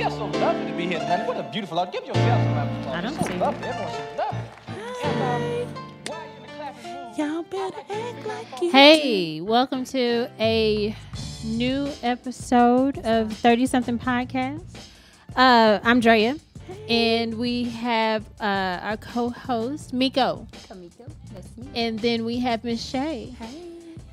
feels so lovely to be here tonight. What a beautiful art. Give yourself some round of applause. I don't It's so see lovely. Everyone should love it. And, while you're in the clapping mood, Y'all better act like you. Hey, welcome to a new episode of 30 Something Podcast. I'm Drea, and we have our co-host, Miko. Kamiko, that's me. And then we have Miss Shay. Hey.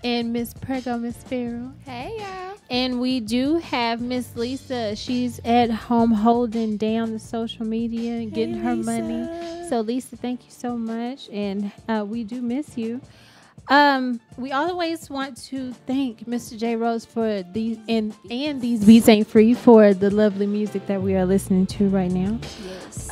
And Miss Prego, Miss Farrell. Hey, y'all. And we do have Miss Lisa. She's at home holding down the social media and getting her money. So, Lisa, thank you so much. And we do miss you. We always want to thank Mr. J. Rose for these and These Beats Ain't Free for the lovely music that we are listening to right now. Yes.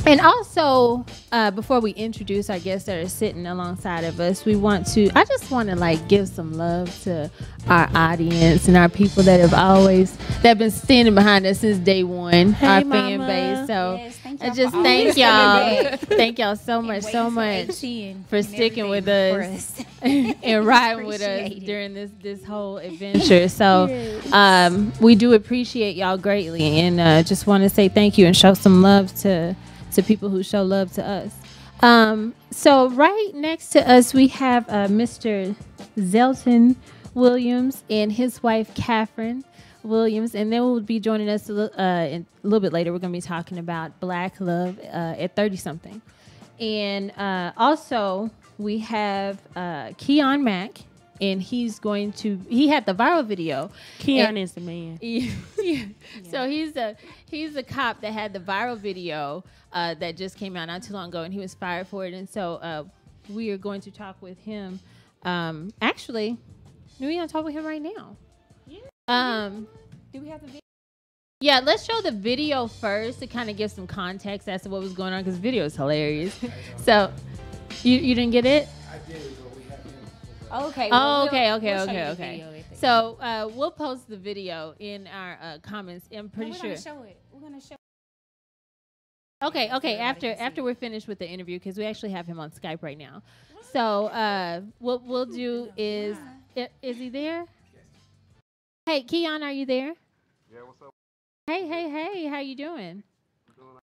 And also, before we introduce our guests that are sitting alongside of us, I just want to give some love to our audience and our people that have been standing behind us since day one, Hey, our mama. fan base. So Yes, thank I y'all just for thank always y'all. coming back. Thank y'all so And much, waiting so till much 18 for and sticking with everything us for us. and riding with us Appreciate it. during this whole adventure. So Yes. we do appreciate y'all greatly, and just want to say thank you and show some love to people who show love to us. So right next to us, we have Mr. Zelton Williams and his wife, Catherine Williams, and they will be joining us a little bit later. We're going to be talking about Black love at 30-something. And also, we have Keon Mack, and he had the viral video. Keon is the man. Yeah. So he's a cop that had the viral video that just came out not too long ago, and he was fired for it. And so we are going to talk with him. Actually, we're going to talk with him right now. Yeah. Do we have the video? Yeah, let's show the video first to kind of give some context as to what was going on, because the video is hilarious. So you didn't get it? I did, but we have him. Okay. Oh, okay. We'll show you the video later. So we'll post the video in our comments. I'm pretty we're sure. Gonna show it. We're gonna show. Okay. Everybody can see After it. we're finished with the interview, because we actually have him on Skype right now. So what we'll do is he there? Hey, Keon, are you there? Yeah, what's up? Hey, how you doing? What's up,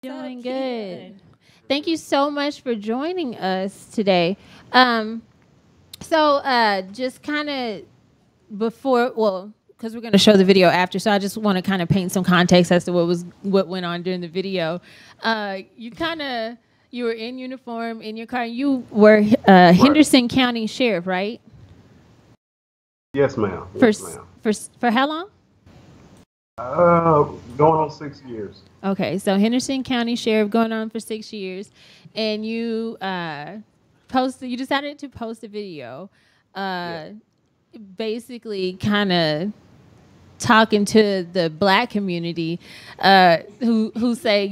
Doing Keon? good. Thank you so much for joining us today. So just kind of because we're going to show the video after, so I just want to kind of paint some context as to what went on during the video. You were in uniform in your car. You were Henderson County Sheriff, right? Yes, ma'am. Yes, ma'am. For how long? Going on 6 years. Okay, so Henderson County Sheriff going on for 6 years, and you decided to post a video, basically kind of talking to the Black community, who say,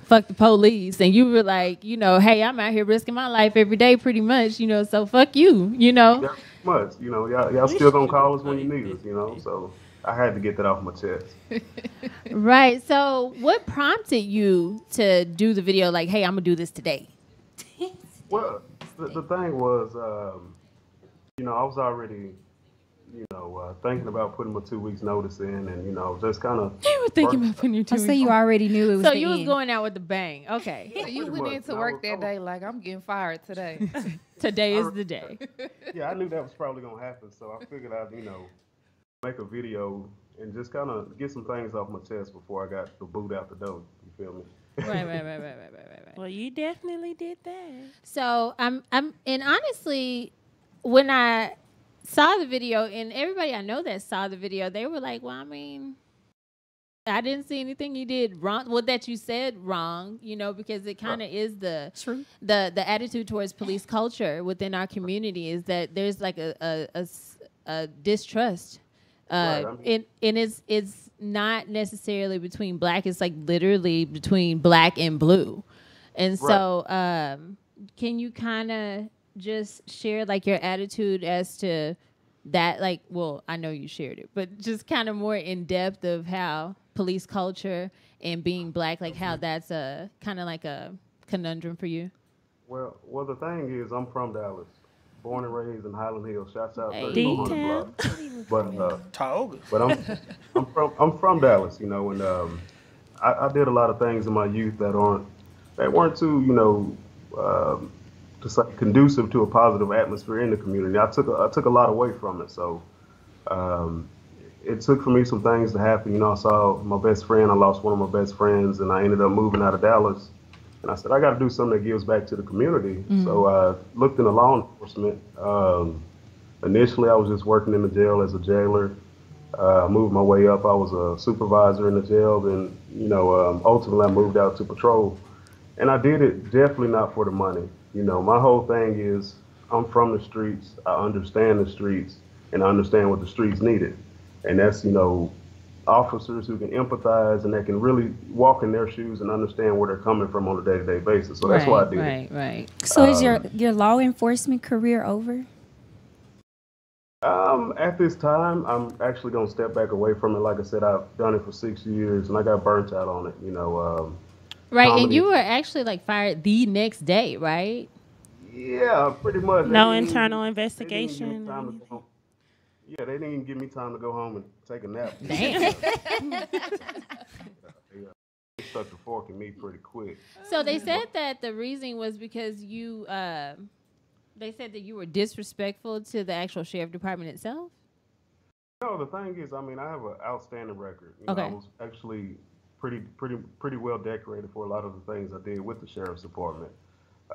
fuck the police, and you were like, hey, I'm out here risking my life every day, pretty much, so fuck you, Yeah, much. Y'all still gonna call us when you need us, so I had to get that off my chest. Right. So what prompted you to do the video like, hey, I'm gonna do this today? Well, the thing was, I was already, thinking about putting my 2 weeks notice in, and just kind of. You were thinking about putting your 2 I weeks. say you already knew it was. So the you was end. going out with the bang. Okay. So you Pretty went much. into work that day like, I'm getting fired today. Today is the day. Yeah, I knew that was probably gonna happen, so I figured I'd, make a video and just kind of get some things off my chest before I got the boot out the door. You feel me? Right. Well, you definitely did that. So and honestly, when I saw the video, and everybody I know that saw the video, they were like, well, I mean, I didn't see anything you did wrong. Well, that you said wrong, because it kind of is the attitude towards police culture within our community is that there's like a distrust. Right, and it's not necessarily between Black. It's like literally between Black and blue. And so can you kind of just share like your attitude as to that? Like, well, I know you shared it, but just kind of more in depth of how police culture and being Black, like how that's a kind of like a conundrum for you. Well, the thing is, I'm from Dallas, born and raised in Highland Hills. Shouts out Hey. 3400 block. Tioga. but I'm from Dallas, you know, and I did a lot of things in my youth that weren't too, you know, just like conducive to a positive atmosphere in the community. I took a lot away from it, so it took for me some things to happen. You know, I saw my best friend. I lost one of my best friends, and I ended up moving out of Dallas. And I said, I got to do something that gives back to the community. So I looked into law enforcement. Initially, I was just working in the jail as a jailer. Moved my way up. I was a supervisor in the jail. Then, you know, ultimately I moved out to patrol. And I did it definitely not for the money. You know, my whole thing is I'm from the streets. I understand the streets, and I understand what the streets needed. And that's, you know, officers who can empathize and that can really walk in their shoes and understand where they're coming from on a day-to-day basis. So that's why I did it. Right. So is your law enforcement career over? At this time, I'm actually going to step back away from it. Like I said, I've done it for 6 years, and I got burnt out on it, you know. Right, and comedy. you were actually like fired the next day, right? Yeah, pretty much. No They didn't internal even- they didn't give me investigation. time to go home. Yeah, they didn't even give me time to go home and take a nap. Damn. They stuck the fork in me pretty quick. So they said that the reason was because you, they said that you were disrespectful to the actual sheriff department itself. No, the thing is, I mean, I have an outstanding record. You know, Okay. I was actually pretty well decorated for a lot of the things I did with the sheriff's department.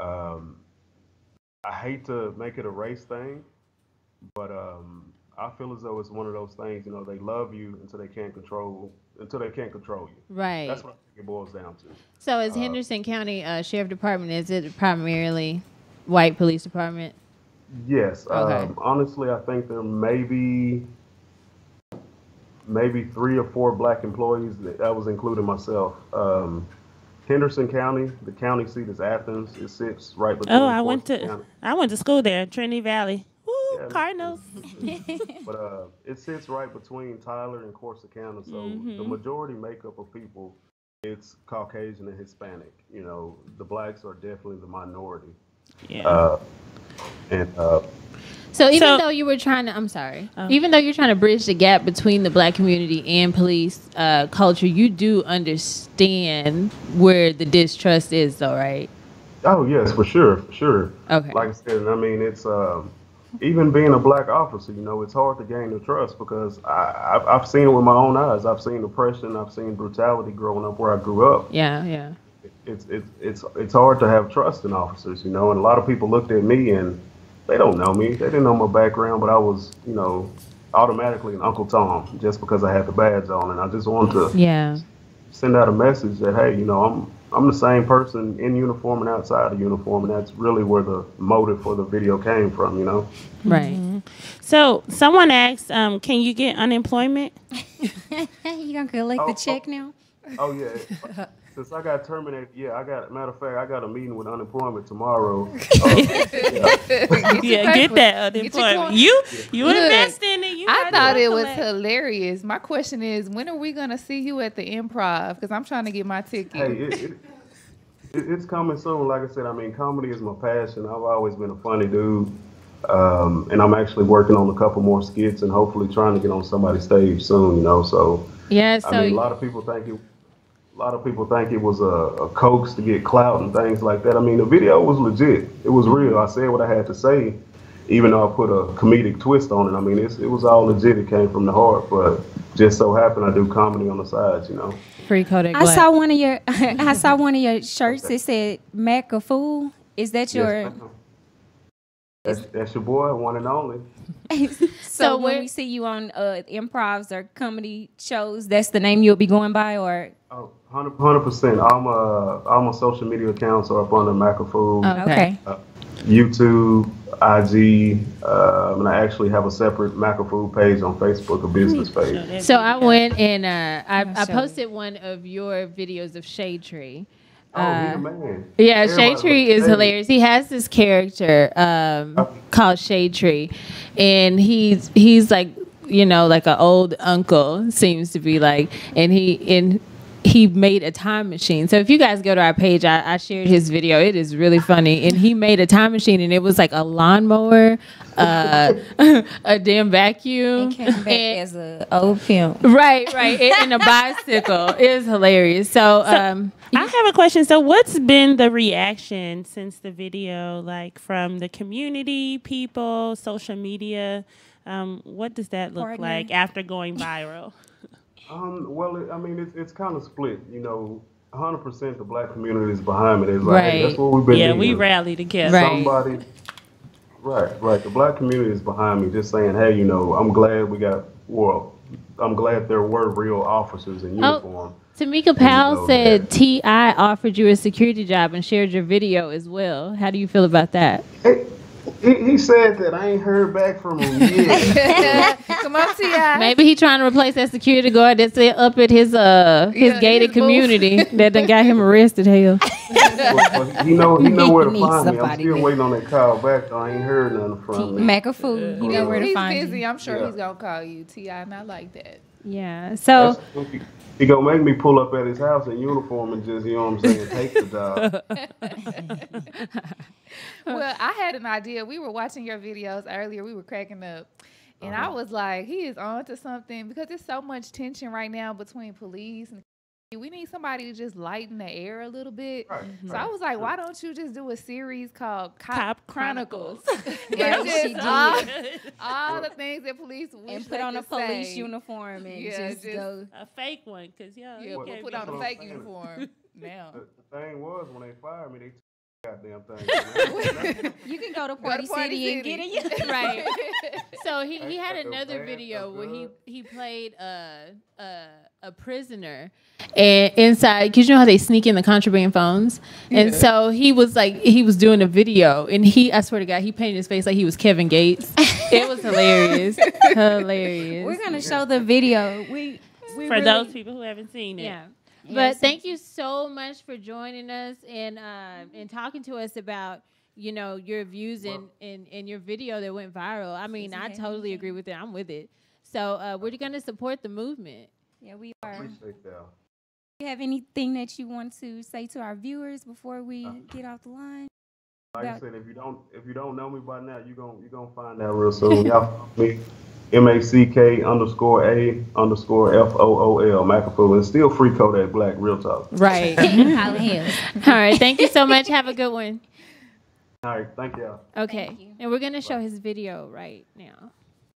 I hate to make it a race thing, but I feel as though it's one of those things. You know, they love you until they can't control you. Right. That's what I think it boils down to. So is Henderson County Sheriff Department, is it primarily white police department? Yes. Okay. Honestly, I think there may be maybe 3 or 4 black employees. That was including myself. Henderson County, the county seat is Athens. It sits right between. Oh, I went County. to school there, Trinity Valley. Woo, Yeah, Cardinals. But it sits right between Tyler and Corsicana. So the majority makeup of people, it's Caucasian and Hispanic. You know, the blacks are definitely the minority. Yeah. So even So- though you were trying to, I'm sorry, even though you're trying to bridge the gap between the black community and police culture, you do understand where the distrust is, though, right? Oh yes, for sure. Okay. Like I said, I mean, it's even being a black officer, you know, it's hard to gain the trust because I've seen it with my own eyes. I've seen oppression. I've seen brutality growing up where I grew up. Yeah. It's hard to have trust in officers, you know. And a lot of people looked at me and they don't know me. They didn't know my background, but I was, you know, automatically an Uncle Tom just because I had the badge on. And I just wanted to Yeah. send out a message that, hey, you know, I'm the same person in uniform and outside of uniform, and that's really where the motive for the video came from, you know. Right. So someone asked, can you get unemployment? You gonna collect the check now? Oh yeah. Since I got terminated, matter of fact, I got a meeting with unemployment tomorrow. Yeah, get that unemployment. coin. You Look, invest in it. You I gotta thought it was collect. hilarious. My question is, when are we gonna see you at the Improv? Because I'm trying to get my ticket. Hey, it's coming soon. Like I said, I mean, comedy is my passion. I've always been a funny dude. And I'm actually working on a couple more skits and hopefully trying to get on somebody's stage soon, you know. So Yeah. So I mean, a lot of people think it was a coax to get clout and things like that. I mean, the video was legit. It was real. I said what I had to say, even though I put a comedic twist on it. I mean, it was all legit. It came from the heart, but just so happened I do comedy on the sides, you know. free Kodak I Black. saw one of your I saw one of your shirts. It said "Mac a fool." Is that your? Yes, ma'am. That's your boy, one and only. So So when where- we see you on improvs or comedy shows, that's the name you'll be going by, or 100%. All my social media accounts are up under Macafool. okay. YouTube, IG, and I actually have a separate Macafool page on Facebook, a business page. So I went and I show posted one of your videos of Shade Tree. Oh, he's a man. Yeah, Everybody Shade Tree loves is Shade. hilarious. He has this character called Shade Tree, and he's like, you know, like an old uncle seems to be like, and he made a time machine. So if you guys go to our page, I shared his video. It is really funny. And he made a time machine, and it was like a lawnmower, a damn vacuum, Came back as a old pimp. right, and a bicycle. It was hilarious. So I have a question. So what's been the reaction since the video, like from the community, people, social media? What does that look Partner. like after going viral? Well, I mean, it's kind of split. 100% the black community is behind me. It's like, hey, Right. that's what we've been Yeah, needing. we rally together. Right. Somebody, right. The black community is behind me, just saying, hey, I'm glad I'm glad there were real officers in uniform. Tamika Powell know said that. T.I. offered you a security job and shared your video as well. How do you feel about that? He said that. I ain't heard back from him yet. Come on, T.I. Maybe he trying to replace that security guard that's up at his gated his booth. community that done got him arrested. Hell, But he know where to He needs find me. I'm somebody still there. waiting on that call back. Though. I ain't heard nothing from him. McAfoo, you know where to He's find busy. you. I'm sure Yeah. he's gonna call you, T.I. Not like that. yeah. So He gonna make me pull up at his house in uniform and just, what I'm saying, take the job. Well, I had an idea. We were watching your videos earlier. We were cracking up. And I was like, he is on to something because there's so much tension right now between police and we need somebody to just lighten the air a little bit. Right, So I was like, why don't you just do a series called Cop Chronicles? Right, And she just did. all the things that police wish And put they on a could police say. uniform and Yeah, just just- go. A fake one, because Yeah, you we'll can't put be- on a what fake I'm saying. uniform now. The thing was, when they fired me, they took the goddamn thing. You can go to Go Party, to Party City and get it. right. So he had That's another bad, video that's where good. he played a prisoner and inside, because you know how they sneak in the contraband phones, and so he was doing a video, and I swear to God, he painted his face like he was Kevin Gates. It was hilarious. We're gonna show the video. We For really- those people who haven't seen it. Yeah. But Yes. thank you so much for joining us and talking to us about your views in your video that went viral. I mean, I totally agree with it. I'm with it. So we're going to support the movement. Yeah, we are. Appreciate that. Do you have anything that you want to say to our viewers before we get off the line? Like I About- said, if you don't know me by now, you're gonna find out real soon. Y'all follow me, MACK_A_FOOL, McAfoo, and still free Kodak Black, real talk. Right. Holla him. All right. Thank you so much. Have a good one. All right, thank y'all. Okay. Thank you. And we're going to show his video right now.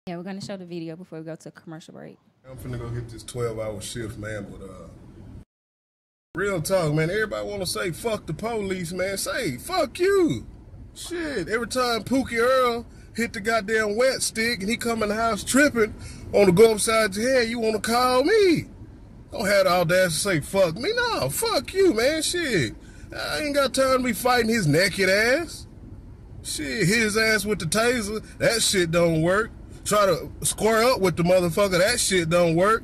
Yeah, we're gonna show the video before we go to a commercial break. I'm finna go hit this 12-hour shift, man, but real talk, man, everybody wanna say fuck the police, man. Say, fuck you. Shit, every time Pookie Earl hit the goddamn wet stick and he come in the house tripping on to go upside your head, you wanna call me. Don't have the audacity to say fuck me. No, fuck you, man. Shit. I ain't got time to be fighting his naked ass. Shit, hit his ass with the taser. That shit don't work. Try to square up with the motherfucker. That shit don't work.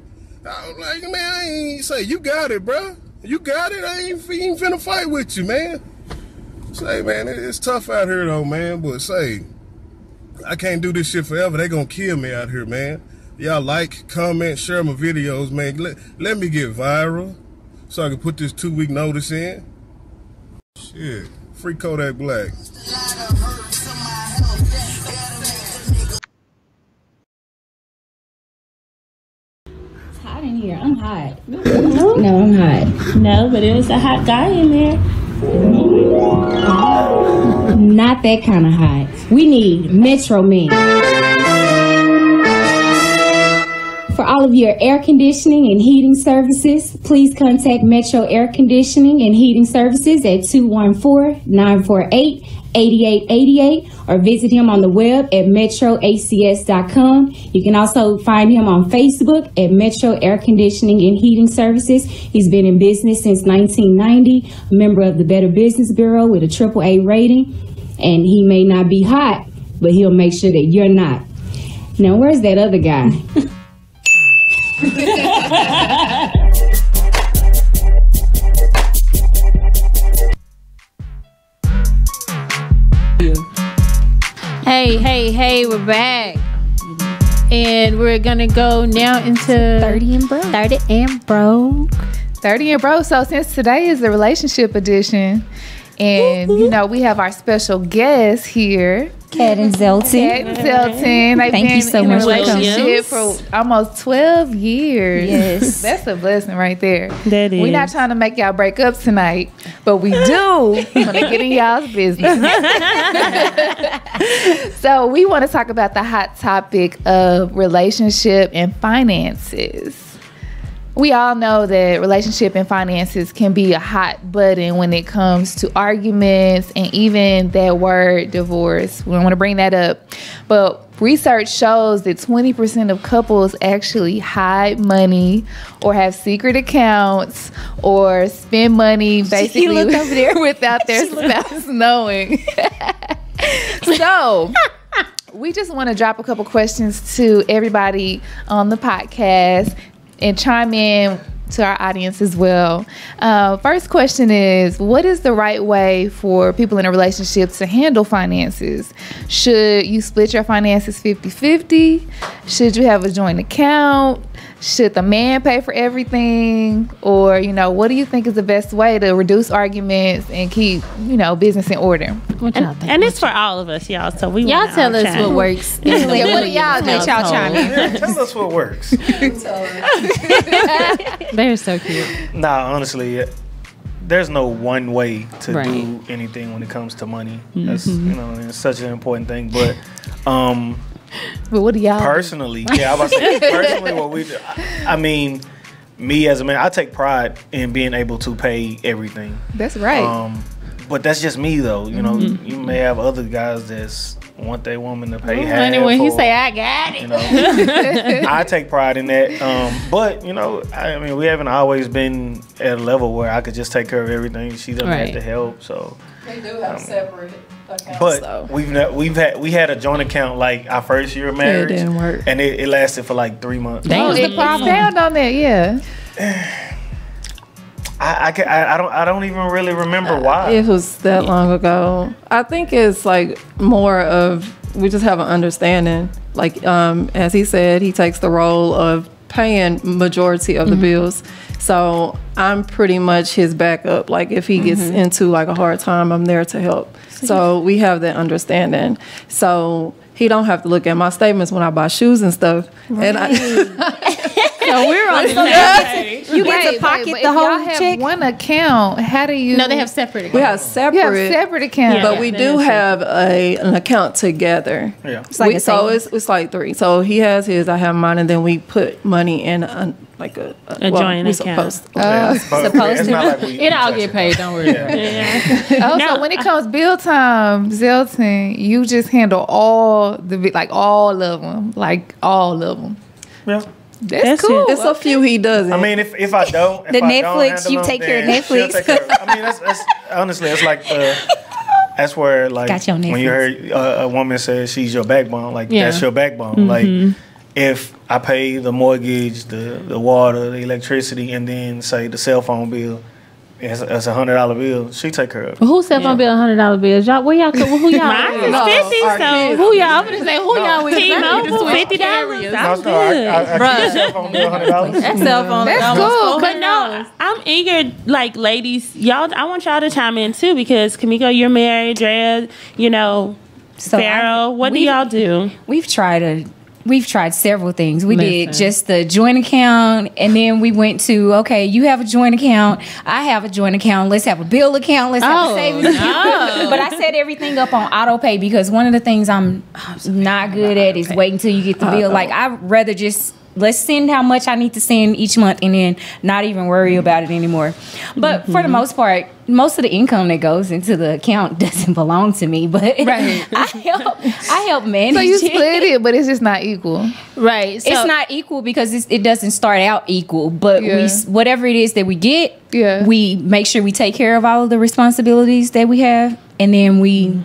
I'm like, man, I ain't say, you got it, bro. You got it. I ain't finna fight with you, man. Say, man, it's tough out here, though, man. But say, I can't do this shit forever. They gonna kill me out here, man. Y'all like, comment, share my videos, man. Let me get viral so I can put this 2-week notice in. Shit. Free Kodak Black. It's hot in here. I'm hot. No, I'm hot. No, but it was a hot guy in there. Not that kind of hot. We need Metro Men. For all of your air conditioning and heating services, please contact Metro Air Conditioning and Heating Services at 214-948-8888 or visit him on the web at metroacs.com. You can also find him on Facebook at Metro Air Conditioning and Heating Services. He's been in business since 1990, a member of the Better Business Bureau with a AAA rating. And he may not be hot, but he'll make sure that you're not. Now, where's that other guy? Hey, we're back. And we're going to go now into 30 and broke. 30 and broke. 30 and bro. So since today is the relationship edition, and you know we have our special guest here, Kat and Zelton. Kat and Zelton. They've Thank been you so in much a for coming. relationship for almost 12 years. Yes. That's a blessing right there. That We're not is. trying to make y'all break up tonight, but we do want to get in y'all's business. So we want to talk about the hot topic of relationship and finances. We all know that relationship and finances can be a hot button when it comes to arguments and even that word divorce. We don't want to bring that up. But research shows that 20% of couples actually hide money or have secret accounts or spend money basically looked over there. without their spouse knowing. So we just want to drop a couple questions to everybody on the podcast and chime in to our audience as well. First question is, what is the right way for people in a relationship to handle finances? Should you split your finances 50-50? Should you have a joint account? Should the man pay for everything? Or, you know, what do you think is the best way to reduce arguments and keep, you know, business in order? What y'all think? And it's for all of us, y'all. So we Y'all wanna tell all us chime what in. works. Yeah, what do y'all do? Let y'all chime in. Yeah, tell us what works. They're so cute. Nah, honestly, there's no one way to Right. do anything when it comes to money. That's it's such an important thing. But But what do y'all do? personally, I was about to say, personally, what we do, I mean, me as a man, I take pride in being able to pay everything. That's right. But that's just me, though. You know, you may have other guys that's want their woman to pay half. Honey, when he or, say I got it. you know, I take pride in that. But you know, I mean, we haven't always been at a level where I could just take care of everything. She doesn't Right. have to help. So, They do have separate accounts, but though. we had a joint account like our first year of marriage, didn't work. and it lasted for like 3 months. Damn. Oh, it calmed down on that, yeah. I don't even really remember why. It was that long ago. I think it's like more of we just have an understanding. Like as he said, he takes the role of paying majority of the bills. So I'm pretty much his backup. Like if he gets into like a hard time, I'm there to help. So we have that understanding. So he don't have to look at my statements when I buy shoes and stuff. And So we're on the same page. You get to pocket but the if whole y'all have check. one account, how do you? No, they have separate we accounts. have You have separate. separate accounts. But we do have an account together. Yeah. It's like a so savings. it's like 3. So he has his, I have mine, and then we put money in a joint we account. supposed It's not like we It all touch get paid. Don't worry. Oh, so when it comes bill time, Zelton, you just handle all of them, like all of them. Yeah. That's cool. It's a few he doesn't. I mean, if I don't, The if I Netflix, don't handle you them, take care of then she'll Netflix. take care of it. I mean, that's honestly, it's like that's where like Got you on when you Netflix. heard a woman say she's your backbone, like Yeah. that's your backbone. Like if I pay the mortgage, the water, the electricity, and then say the cell phone bill, it's $100 bill. She take care of it. Well, who cell phone bill $100 bills? Y'all, who y'all? Who y'all? Mine with? is 50, so Who y'all? I'm gonna say who y'all with? T-Mobile, $50. No, I'm no, good. I keep the cell phone bill $100. That cell phone. That's almost cool. But no, I'm eager, like ladies, y'all. I want y'all to chime in too because Kamiko, you're married, Drea, you know, So Pharaoh. What do we- y'all do? We've tried several things. We did Listen. just the joint account, and then we went to, okay, you have a joint account, I have a joint account, let's have a bill account, let's have a Oh, savings account. But I set everything up on auto pay because one of the things I'm not good at is waiting till you get the bill. Like I'd rather just let's send how much I need to send each month and then not even worry about it anymore. But for the most part, most of the income that goes into the account doesn't belong to me, but Right. I help manage So you it. split it, but it's just not equal. Right. So, It's not equal because it doesn't start out equal, but Yeah. whatever it is that we get, Yeah. we make sure we take care of all of the responsibilities that we have, and then we,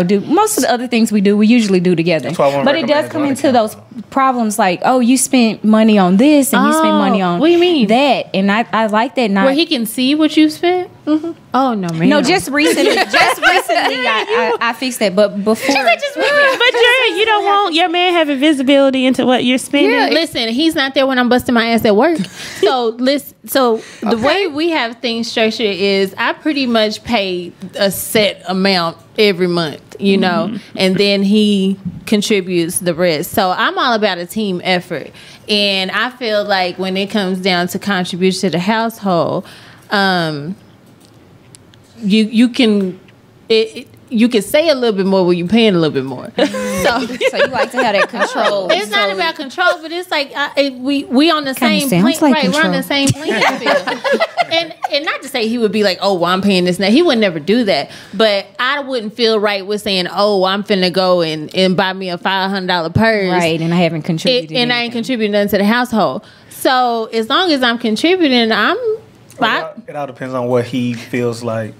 do most of the other things we do. We usually do together. That's why I wanna But it recommend does a come joint into account. those problems like, oh, you spent money on this and you spent money on what do you mean? that, and I like that. Not where he can see what you spent. Oh no, man. No, just recently. I fixed that. But before, But you don't want your man having visibility into what you're spending. Yeah, listen, he's not there when I'm busting my ass at work. So the way we have things structured is I pretty much pay a set amount every month, you know, and then he contributes the rest. So I'm all about a team effort. And I feel like when it comes down to contribution to the household, you can say a little bit more when you're paying a little bit more. so you like to have that control. It's not about control, but it's like we on the same plane, sounds like right? We're on the same playing field. And not to say he would be like, oh, well, I'm paying this now. He would never do that. But I wouldn't feel right with saying, oh, I'm finna go and buy me a $500 purse, Right, and I haven't contributed. and I ain't contributing nothing to the household. So as long as I'm contributing, I'm. It all depends on what he feels like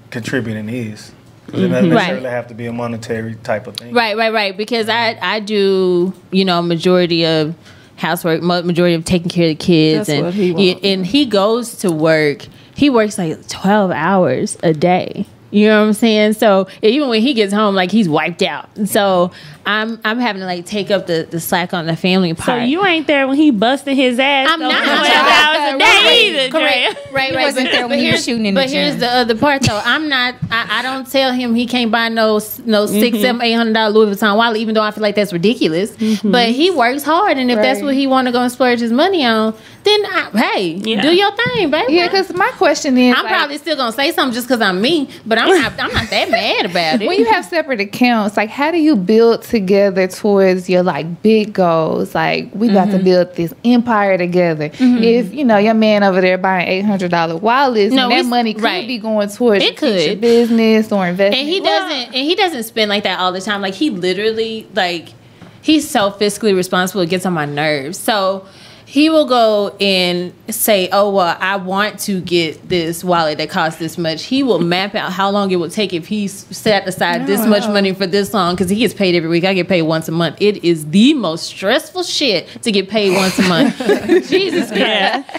contributing is. It doesn't necessarily have to be a monetary type of thing. Right. Because I do, majority of housework, majority of taking care of the kids. That's what he wants. And he goes to work. He works like 12 hours a day. You know what I'm saying? So even when he gets home, like he's wiped out. So I'm having to like take up the slack on the family So part. you ain't there when he busting his ass. I'm not. 12 hours a day either, Correct. Drea. Right. wasn't there when you were shooting in the But here's gym. the other part though. I'm not. I don't tell him he can't buy no $600, $700, $800 Louis Vuitton wallet, even though I feel like that's ridiculous. But he works hard, and if that's what he want to go and splurge his money on, then do your thing, baby. Yeah, because my question is, I'm probably still gonna say something just because I'm me, but I'm not that mad about it. when you have separate accounts, like how do you build together towards your like big goals? Like we got to build this empire together. If your man over there buying $800 wallets, No, that money could be going towards It your future could. business or investment. And he doesn't spend like that all the time. Like he literally he's so fiscally responsible. It gets on my nerves. So he will go and say, oh, well, I want to get this wallet that costs this much. He will map out how long it will take if he set aside this much money for this long, because he gets paid every week. I get paid once a month. It is the most stressful shit to get paid once a month. Jesus Christ. Yeah.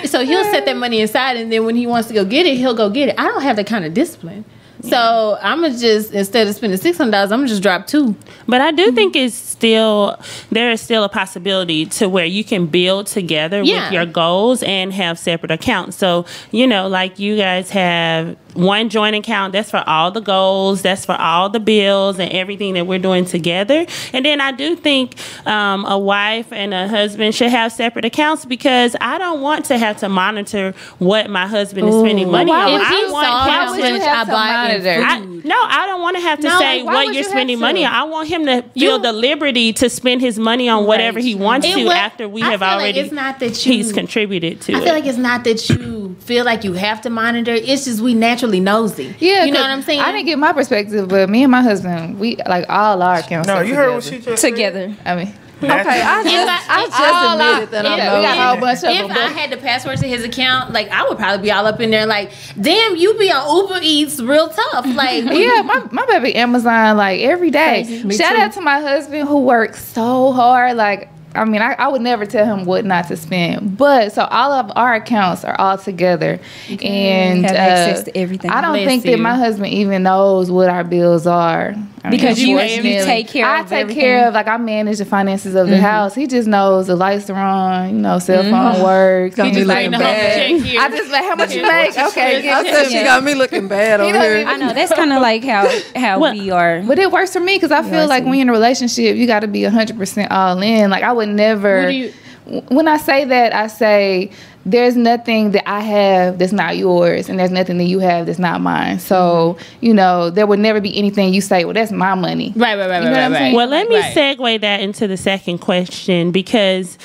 So he'll set that money aside, and then when he wants to go get it, he'll go get it. I don't have that kind of discipline. So I'm going to just, instead of spending $600, I'm going to just drop $2. But I do think there is still a possibility to where you can build together with your goals and have separate accounts. So, like you guys have one joint account that's for all the goals, that's for all the bills and everything that we're doing together. And then I do think a wife and a husband should have separate accounts, because I don't want to have to monitor what my husband is spending money on. I don't want to have to say what you're spending money on. I want him to feel the liberty to spend his money on whatever he wants after we have already. It's not that he's contributed to it. I feel like it's not that you feel like you have to monitor. It's just we naturally nosy. Yeah, you know what I'm saying? I didn't get my perspective, but me and my husband, we like all our accounts. No, are you heard what she just together. I mean. Okay, I just admitted that I'm we got a whole bunch of If them. I had the password to his account, like I would probably be all up in there like, damn, you be on Uber Eats real tough. Like Yeah, my baby Amazon like every day. Shout out to my husband who works so hard. Like, I mean, I would never tell him what not to spend. But so all of our accounts are all together, and have access to everything. I don't Bless think you. that my husband even knows what our bills are. I mean, Because you unfortunately, take care I of take everything. care of, like, I manage the finances of the house. He just knows the lights are on, cell phone works. Got He me just looking like, bad. I just like, how much you make? Okay, I said she got me looking bad over here. I know that's kind of like how we are. But it works for me because I feel like when you're in a relationship, you got to be 100% all in. Like, I would never. When I say that, I say there's nothing that I have that's not yours, and there's nothing that you have that's not mine. So, there would never be anything you say, well, that's my money. Right. You know what I'm saying? Well, let me segue that into the second question, because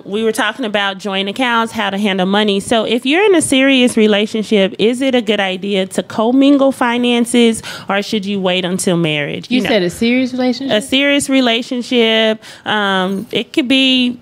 we were talking about joint accounts, how to handle money. So if you're in a serious relationship, is it a good idea to commingle finances, or should you wait until marriage? You said a serious relationship? A serious relationship. It could be,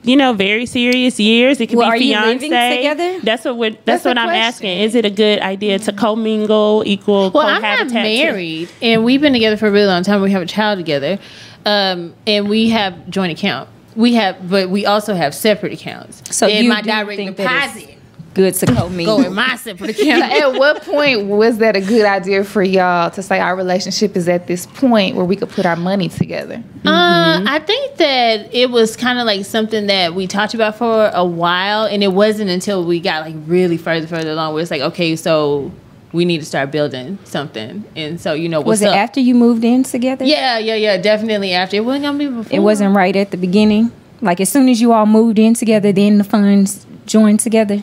very serious years. It could Well, be are you fiance. living together? That's what That's I'm the question. asking. Is it a good idea to commingle, equal Well, I'm not cohabitate? married, and we've been together for a really long time. We have a child together, and we have joint account. But we also have separate accounts. So and you my do direct think that deposit good to co-mingle. Go with my separate account. At what point was that a good idea for y'all to say our relationship is at this point where we could put our money together? I think that it was kind of like something that we talked about for a while, and it wasn't until we got like really further along where it's like, okay, so we need to start building something. And so, you know, was it after you moved in together? Yeah, definitely after. It wasn't gonna be before. It wasn't right at the beginning. Like as soon as you all moved in together, then the funds joined together.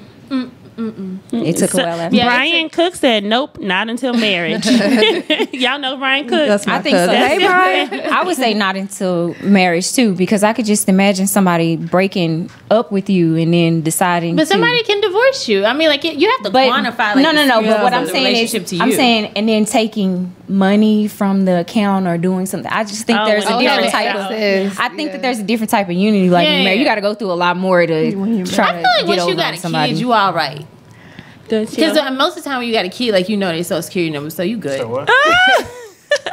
It took a while after. Yeah, Brian Cook said, nope, not until marriage. Y'all know Brian Cook? That's my I think so. cousin. Hey, Brian. I would say not until marriage too, because I could just imagine somebody breaking up with you and then deciding. But somebody can divorce you. I mean, like you have to quantify. Like, No. But what I'm the saying is, relationship to you. I'm saying, and then taking money from the account or doing something. I just think there's a different type of. I think that there's a different type of unity. Like when married, you got to go through a lot more to try to I feel like get once over you got on a somebody. kid, you all right. Because most of the time when you got a kid, like you know their social security number, so you good. So what?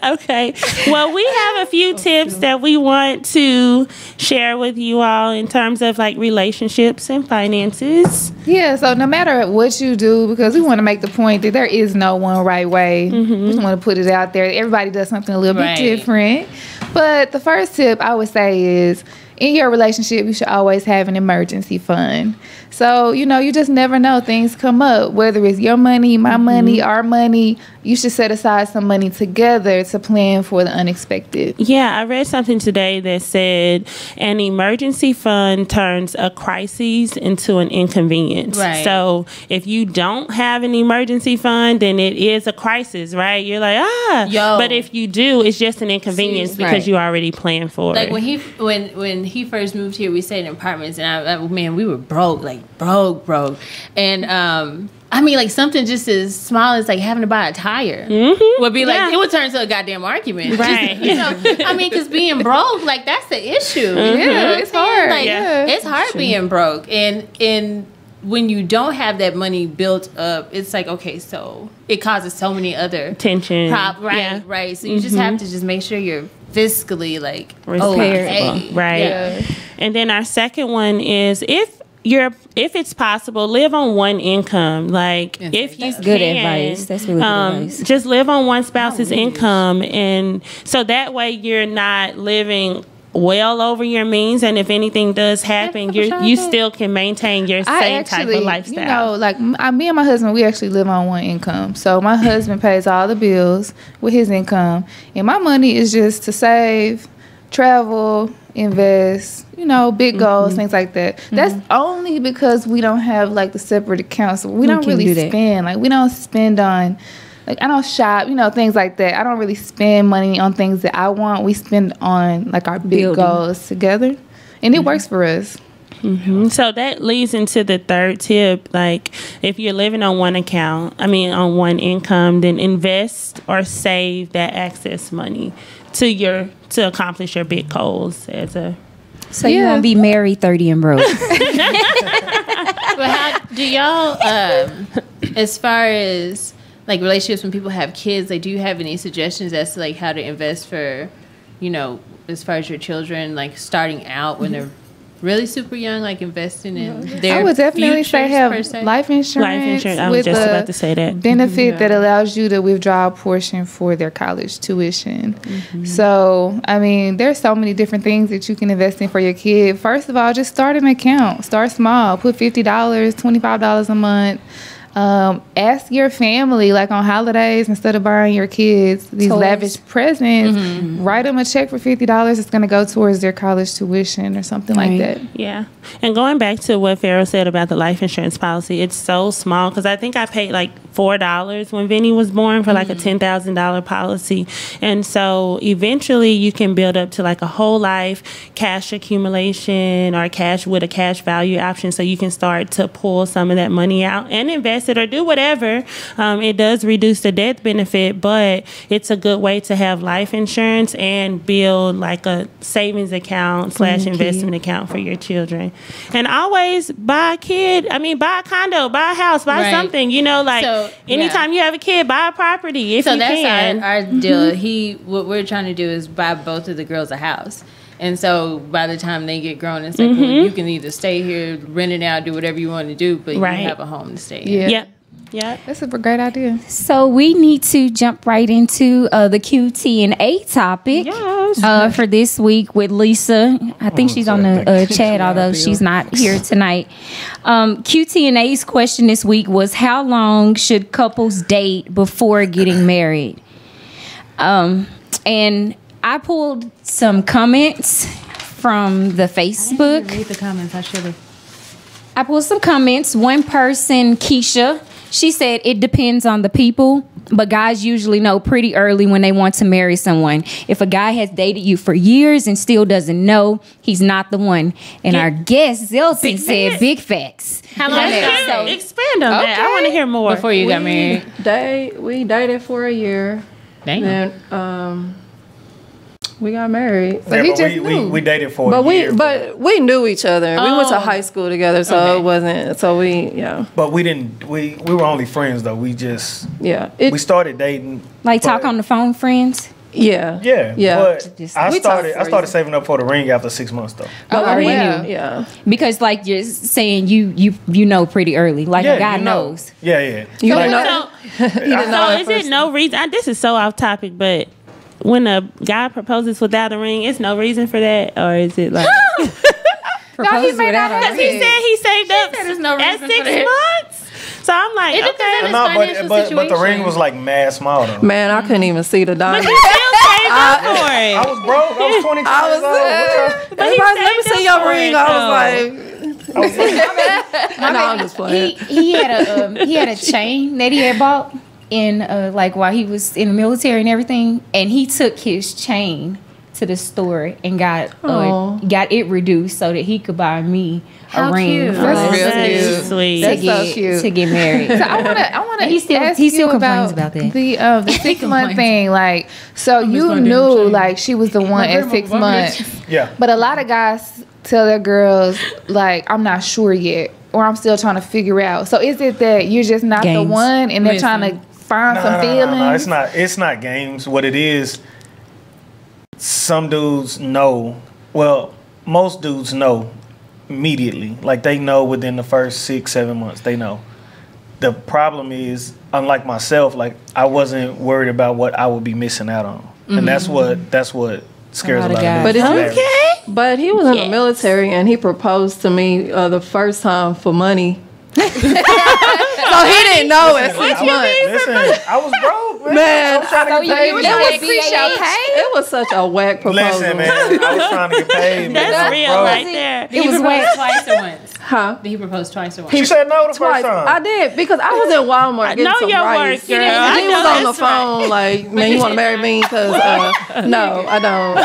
Okay. Well, we have a few tips that we want to share with you all in terms of like relationships and finances. Yeah, so no matter what you do, because we want to make the point that there is no one right way. We just want to put it out there. Everybody does something a little bit different. But the first tip I would say is, in your relationship, you should always have an emergency fund. So, you know, you just never know. Things come up, whether it's your money, my money, our money. You should set aside some money together to plan for the unexpected. Yeah, I read something today that said an emergency fund turns a crisis into an inconvenience. Right. So if you don't have an emergency fund, then it is a crisis, right? You're like, But if you do, it's just an inconvenience because you already planned for like it. when he first moved here, we stayed in apartments, and man, we were broke, and I mean, like something just as small as like having to buy a tire would be like it would turn to a goddamn argument, right? Just, you know, I mean, because being broke, like that's the issue. Yeah, it's hard. Like it's hard being broke, and when you don't have that money built up, it's like okay, so it causes so many other tension, right. So you just have to just make sure you're fiscally like responsible, right? Yeah. And then our second one is if it's possible, live on one income. Like if you good advice. That's really good advice. Just live on one spouse's income, and so that way you're not living well over your means, and if anything does happen, you still can maintain your same type of lifestyle. You know, like me and my husband, we actually live on one income. So my husband pays all the bills with his income, and my money is just to save, travel, invest, you know, big goals, things like that. That's only because we don't have like the separate accounts. We don't really spend. Like we don't spend on, like I don't shop, you know, things like that. I don't really spend money on things that I want. We spend on like our big goals together, and it works for us. So that leads into the third tip. Like if you're living on one on one income, then invest or save that excess money to accomplish your big goals So you want to be married 30 and broke. But how do y'all as far as like relationships when people have kids, like do you have any suggestions as to like how to invest for, you know, as far as your children, like starting out when they're really super young, like investing in their I would definitely say have life insurance. Life insurance. I was just about to say that. Benefit that allows you to withdraw a portion for their college tuition. So, I mean, there's so many different things that you can invest in for your kid. First of all, just start an account. Start small. Put $50, $25 a month. Ask your family, like on holidays, instead of buying your kids these lavish presents, write them a check for $50. It's going to go towards their college tuition or something like that. Yeah. And going back to what Pharaoh said about the life insurance policy, it's so small because I think I paid like $4 when Vinny was born for like a $10,000 policy. And so eventually you can build up to like a whole life cash accumulation or cash with a cash value option, so you can start to pull some of that money out and invest it or do whatever. It does reduce the death benefit, but it's a good way to have life insurance and build like a savings account / investment account for your children. And always buy a condo, buy a house, buy something, you know, like anytime you have a kid, buy a property if you can. So that's our deal. What we're trying to do is buy both of the girls a house. And so by the time they get grown, it's like, well, you can either stay here, rent it out, do whatever you want to do, but you have a home to stay in. Yeah. Yep. Yeah, that's a great idea. So we need to jump right into the Q&A topic for this week with Lisa. I think she's on the chat, although she's not here tonight. Q&A's question this week was, how long should couples date before getting married? And I pulled some comments from the Facebook. I didn't read the comments. I should have. I pulled some comments. One person, Keisha, she said it depends on the people, but guys usually know pretty early when they want to marry someone. If a guy has dated you for years and still doesn't know, he's not the one. And our guest, Zelton, said big facts. How long ago? Expand on that. I want to hear more. Before you got married. We dated for a year. Damn. Then we got married. So he just knew. We dated for a year. But we knew each other. We went to high school together, so it wasn't. So But we didn't. We were only friends though. We just we started dating. Like talk on the phone, friends. Yeah. But I started saving up for the ring after 6 months though. Yeah. Because like you're saying, you know pretty early. Like a guy knows. Yeah. You didn't know. So is it no reason? This is so off topic, but when a guy proposes without a ring, it's no reason for that, or is it like? Proposes without a ring. He said he saved up there's no at reason 6 for that. months. So I'm like, It depends on his financial but the situation. ring was like mad small though. Man, I couldn't even see the diamond. He still saved up for it. I was broke. I was 22 years old. Let me see your for ring. it, I was like, no, I'm just playing. He had a chain that he had bought in like while he was in the military and everything, and he took his chain to the store and got it reduced so that he could buy me a ring. Cute. That's real That's cute. sweet. That's so cute. To get married. So I want to. He still complains about that. The 6 month thing. Like, so you knew like she was the one at 6 months. Yeah. But a lot of guys tell their girls like, I'm not sure yet, or I'm still trying to figure out. So is it that you're just not the one, and they're trying to find some feelings? No, it's not games. What it is, some dudes know. Well, most dudes know immediately. Like they know within the first 6-7 months. They know. The problem is, unlike myself, like I wasn't worried about what I would be missing out on, and that's what scares a lot of guys. But he was in the military and he proposed to me the first time for money. So he didn't know at 6 months. Listen, I was broke, man. It was such a whack proposal. Listen, man, I was trying to get paid. That's real right there. It was whack twice or once. Huh? Did he propose twice or once? He said no the first time. I did because I was in Walmart getting some rice. Work, girl. And he was on the phone like, man, you want to marry me? Because no, I don't.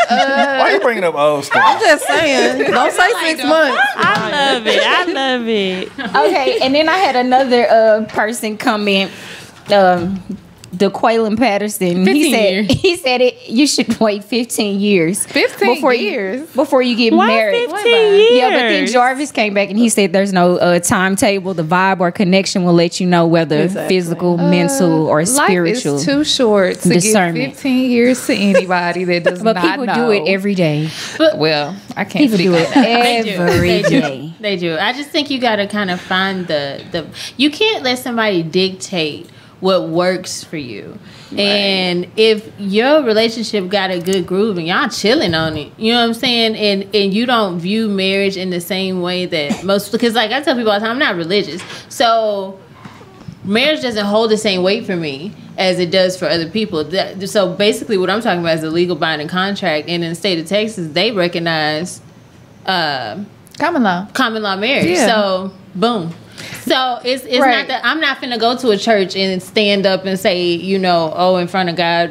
Why are you bringing up old stuff? I'm just saying. Don't say 6 months. I love it. Okay, and then I had another person comment. DeQuaylen Patterson. He said you should wait 15 years. 15 years before you get married. 15 years? Yeah, but then Jarvis came back and he said there's no timetable. The vibe or connection will let you know whether physical, mental, or spiritual. Life is too short to give 15 years to anybody that does but not people know. do it every day. Well, I can't people do it every day. They do. I just think you got to kind of find the. You can't let somebody dictate what works for you. Right. And if your relationship got a good groove and y'all chilling on it, you know what I'm saying? And you don't view marriage in the same way that most, because like I tell people all the time, I'm not religious. So marriage doesn't hold the same weight for me as it does for other people. So basically what I'm talking about is a legal binding contract. And in the state of Texas, they recognize common law marriage. Yeah. So boom. So it's not that I'm not finna go to a church and stand up and say, you know, oh, in front of God,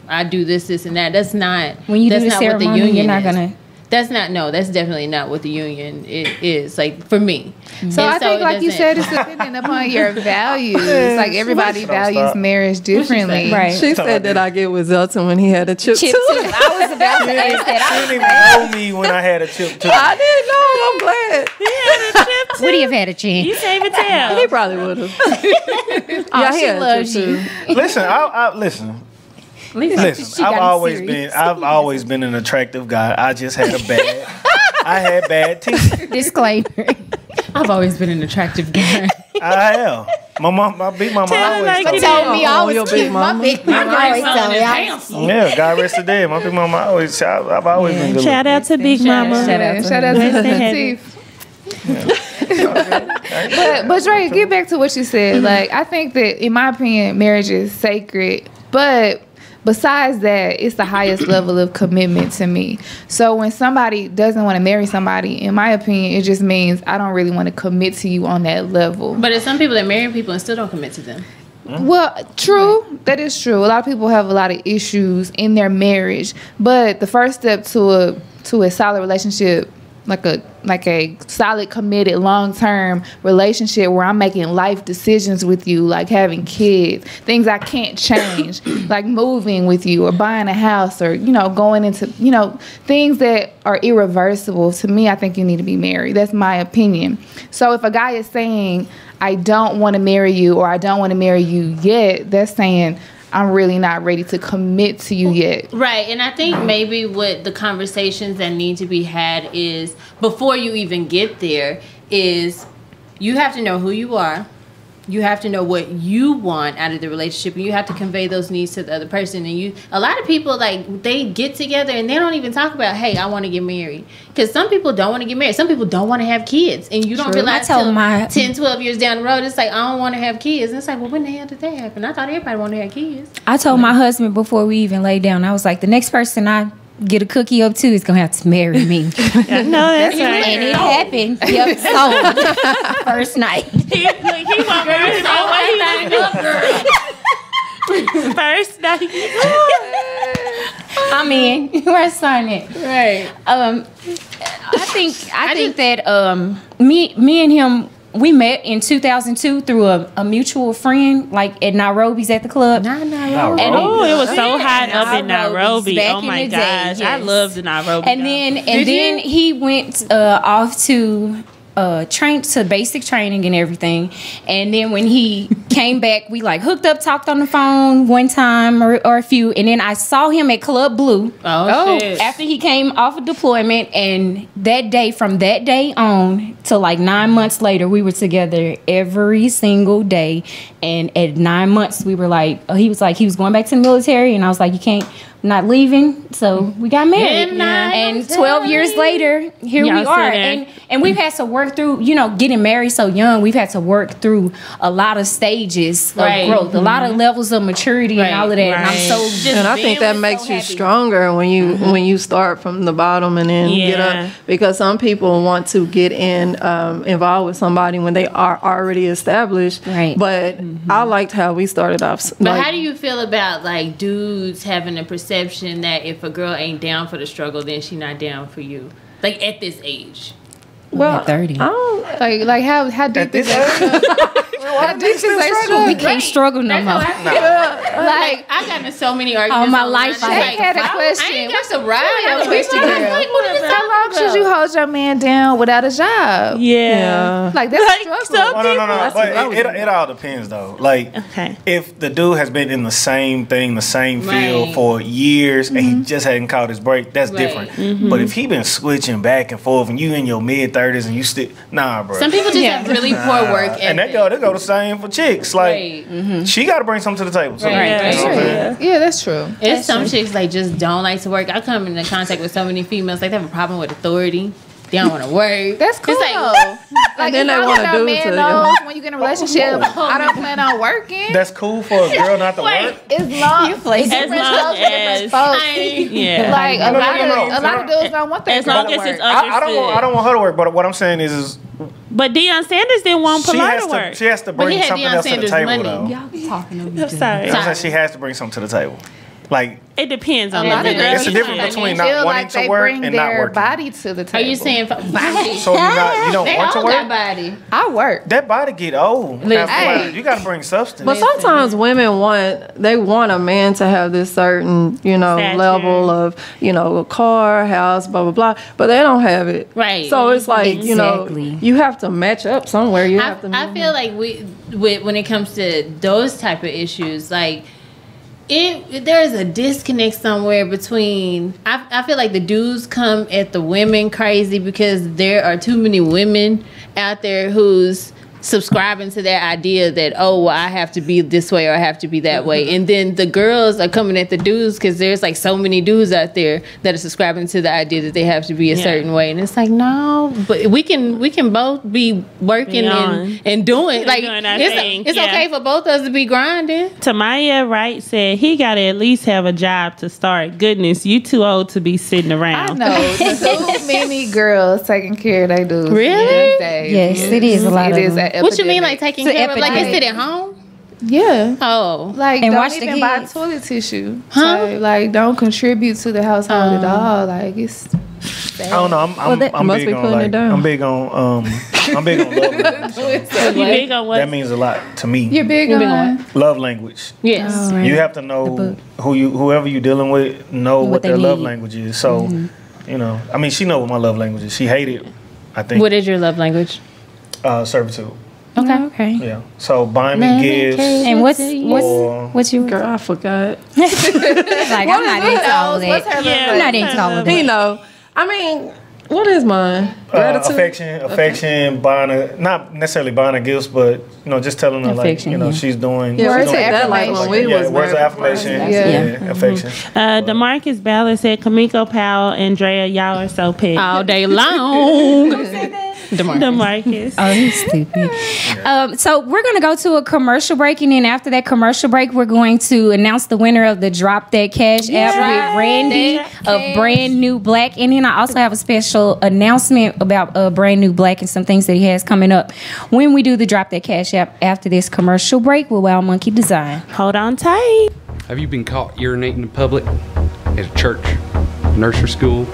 I do this, and that. That's not when you that's do the not ceremony. What the union you're not is. gonna. That's definitely not what the union is like for me. So I think, like you said, it's dependent upon your values. Like everybody values marriage differently. Right. She said that I get with Zelton when he had a chip tooth. I was about to ask that. She didn't even know me when I had a chip tooth. I didn't know. I'm glad. He had a chip too. Would he have had a chin? You can't even tell. He probably would have. Yeah, she loves you. Listen, I listen. Listen, I've always been an attractive guy. I just had I had bad teeth. Disclaimer. I've always been an attractive guy. I am. My big mama always told me I was your cute. big My mama. big mama always told me I was cute. Yeah, God rest her dead. My big mama always. I've always been good. Shout out to Big Mama. Shout out Shout out to Rest in the heaven. teeth. But Dre, get back to what you said. Like, I think that in my opinion, marriage is sacred, but besides that, it's the highest level of commitment to me. So when somebody doesn't want to marry somebody, in my opinion, it just means I don't really want to commit to you on that level. But there's some people that marry people and still don't commit to them. Well, true. That is true. A lot of people have a lot of issues in their marriage, but the first step to a solid relationship, like a solid, committed, long-term relationship where I'm making life decisions with you, like having kids, things I can't change, like moving with you or buying a house or, going into, things that are irreversible. To me, I think you need to be married. That's my opinion. So if a guy is saying, I don't want to marry you or I don't want to marry you yet, that's saying I'm really not ready to commit to you yet. Right, and I think maybe what the conversations that need to be had is, before you even get there, is you have to know who you are. You have to know what you want out of the relationship, and you have to convey those needs to the other person. And a lot of people, like, they get together and they don't even talk about, hey, I want to get married. Because some people don't want to get married. Some people don't want to have kids. And you don't realize until 10, 12 years down the road, it's like, I don't want to have kids. And it's like, well, when the hell did that happen? I thought everybody wanted to have kids. I told my husband before we even laid down, I was like, the next person I get a cookie up to is going to have to marry me. No, that's right. And it happened. Yep, so first night. He won't marry first night. I mean, we're signing it. Right. I think that me and him, we met in 2002 through a mutual friend, like at Nairobi's at the club. Nairobi. Oh, it was so hot up in Nairobi's Nairobi. back Oh in my the day, gosh, I yes. love the Nairobi. And then he went off to train to basic training and everything. And then when he came back, we like hooked up, talked on the phone one time or a few. And then I saw him at Club Blue. Oh, shit. After he came off of deployment, and from that day on to like 9 months later, we were together every single day. And at 9 months, we were like, he was going back to the military, and I was like, you can't. Not leaving, so we got married. And 12 years later, here we are. And we've had to work through, getting married so young, we've had to work through a lot of stages of growth, a lot of levels of maturity and all of that. And I'm so and I think that makes you stronger when you start from the bottom and then get up, because some people want to get involved with somebody when they are already established. Right. But I liked how we started off. But how do you feel about like dudes having a perception that if a girl ain't down for the struggle, then she not down for you? Like at this age. Well, 30. I don't Like how deep is that? How deep is that struggle? We can't struggle no more. Like I got in so many arguments all my online. life. It's I like, had a question. I ain't got to ride on Twisted Girl. How long should you hold your man down without a job? Yeah. Like that's a struggle. No. But it all depends though. Like, if the dude has been in the same thing, the same field for years, and he just hadn't caught his break, that's different. But if he been switching back and forth, and you in your mid-30s and you still bro. Some people just have really poor work ethic. And they go the same for chicks. Like, she got to bring something to the table. So, Yeah, that's true. It's some chicks like just don't like to work. I come into contact with so many females, like they have a problem with authority. They don't want to work. That's cool. Like then they want to do it to you. When you get in a relationship, I don't plan on working. That's cool for a girl not to work. As long as like a lot of dudes don't want that. As long as it's understood. I don't want her to work, but what I'm saying is But Deion Sanders didn't want Pilar to work. She has to bring something else to the table, though. Y'all be talking to me. I'm sorry. I'm saying she has to bring something to the table. Like, it depends on A lot of girls it's the difference between not wanting to work and not working. Body to the table. Are you saying body? So you don't want to work? Body. I work. That body get old. Hey. You got to bring substance. But sometimes women want a man to have this certain, Stature. level of, a car, house, blah, blah, blah. But they don't have it. Right. So it's like, Exactly. you have to match up somewhere. I feel like when it comes to those type of issues, like there's a disconnect somewhere between. I feel like the dudes come at the women crazy because there are too many women out there who's subscribing to that idea that, oh, well, I have to be this way or I have to be that way. And then the girls are coming at the dudes because there's like so many dudes out there that are subscribing to the idea that they have to be a certain way. And it's like, no, but we can both be working and doing like it's okay for both of us to be grinding. Tamaya Wright said he got to at least have a job to start. Goodness, you too old to be sitting around. I know. Too many girls taking care of their dudes. Really? Yes, it is a lot of them. What you mean, like taking care of, like they sit at home? Yeah. Oh, like and don't watch even the buy kids. toilet tissue. Huh? So, like don't contribute to the household at all. Like it's. I don't know. I'm must big be on putting like, it down. I'm big on love language. So You big on what? that means a lot to me. You're big on. Love language. yes. Oh, right. You have to know whoever you're dealing with, know what they their love need. language is. So, you know, I mean, she know what my love language is. She hated, I think, What is your love language? servitude. Okay. Yeah. So buying me gifts. And what's your Girl, I forgot. like? I'm not into all of What's that. her Yeah. I'm not into all of that. You know, I mean, what is mine? Gratitude. affection, buying her, not necessarily buying her gifts, but you know, just telling her like, Affection, you know, yeah. she's doing. Yeah, we she's took doing that like when we was words of married. affirmation, Yeah. affection. DeMarcus Ballard said, Kamiko Powell, Andrea, y'all are so petty. All day long. DeMarcus. Oh, he's stupid. So we're going to go to a commercial break, and then after that commercial break, we're going to announce the winner of the Drop That Cash app with Randy of Brand New Black. And then I also have a special announcement about Brand New Black and some things that he has coming up when we do the Drop That Cash app after this commercial break with Wild Monkey Design. Hold on tight. Have you been caught urinating in public? At a church, nursery school,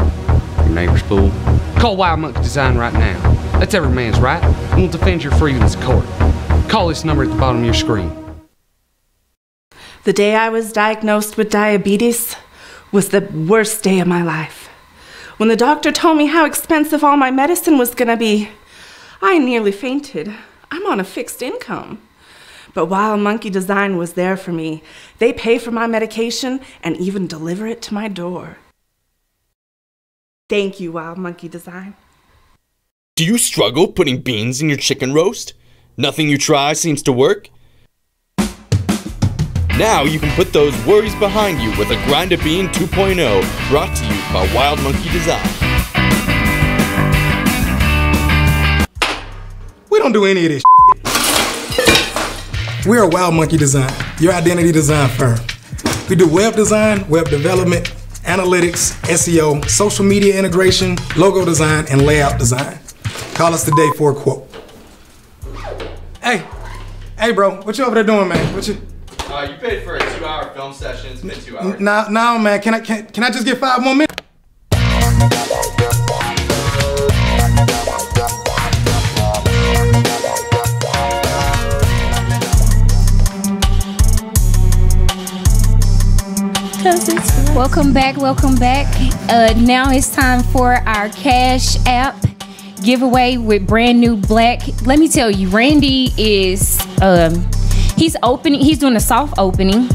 your neighbor's pool? Call Wild Monkey Design right now. That's every man's right, and we'll defend your freedoms in court. Call this number at the bottom of your screen. The day I was diagnosed with diabetes was the worst day of my life. When the doctor told me how expensive all my medicine was gonna be, I nearly fainted. I'm on a fixed income. But Wild Monkey Design was there for me. They pay for my medication and even deliver it to my door. Thank you, Wild Monkey Design. Do you struggle putting beans in your chicken roast? Nothing you try seems to work? Now you can put those worries behind you with a Grind a Bean 2.0, brought to you by Wild Monkey Design. We don't do any of this shit. We're a Wild Monkey Design, your identity design firm. We do web design, web development, analytics, SEO, social media integration, logo design, and layout design. Call us today for a quote. Hey bro, what you over there doing, man? What you? You paid for a 2-hour film session. It's been 2 hours. No, man. Can I just get 5 more minutes? Welcome back. Now it's time for our Cash App giveaway with Brand New Black. Let me tell you, Randy is he's doing a soft opening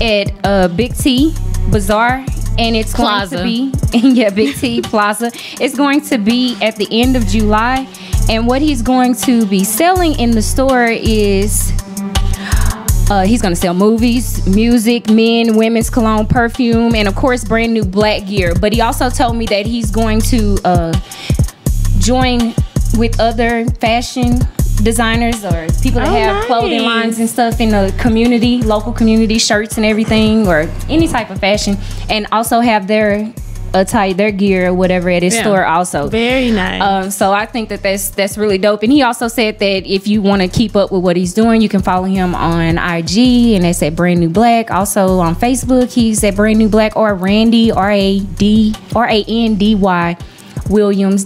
at Big T Bazaar, and it's Plaza. going to be Big T Plaza. It's going to be at the end of July, and what he's going to be selling in the store is he's going to sell movies, music, men, women's cologne, perfume, and of course Brand New Black gear. But he also told me that he's going to join with other fashion designers or people that have clothing lines and stuff in the community, local community, shirts and everything, or any type of fashion, and also have their gear or whatever at his store also. Very nice. So I think that's really dope. And he also said that if you want to keep up with what he's doing, you can follow him on IG, and that's at Brand New Black. Also on Facebook, he's at Brand New Black, or Randy, Randy Williams, Williams.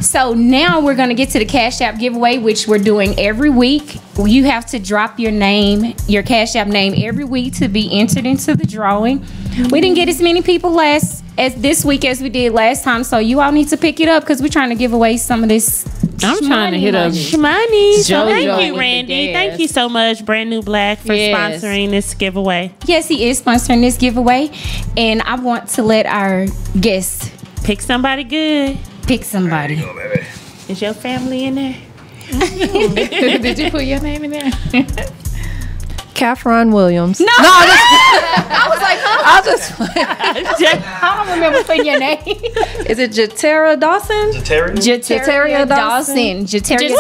So now we're going to get to the Cash App giveaway, which we're doing every week. You have to drop your name, your Cash App name every week to be entered into the drawing. We didn't get as many people this week as we did last time, so you all need to pick it up because we're trying to give away some of this I'm trying to hit up Shmoney. JoJo Thank with you, the Randy. gas. Thank you so much, Brand New Black, for Yes. sponsoring this giveaway. Yes, he is sponsoring this giveaway, and I want to let our guests pick somebody good. Pick somebody. Is your family in there? Did you put your name in there? Caffron Williams. No, I was like, I'll just. I don't remember putting your name. Is it Jatera Dawson? Jataria Dawson. Jataria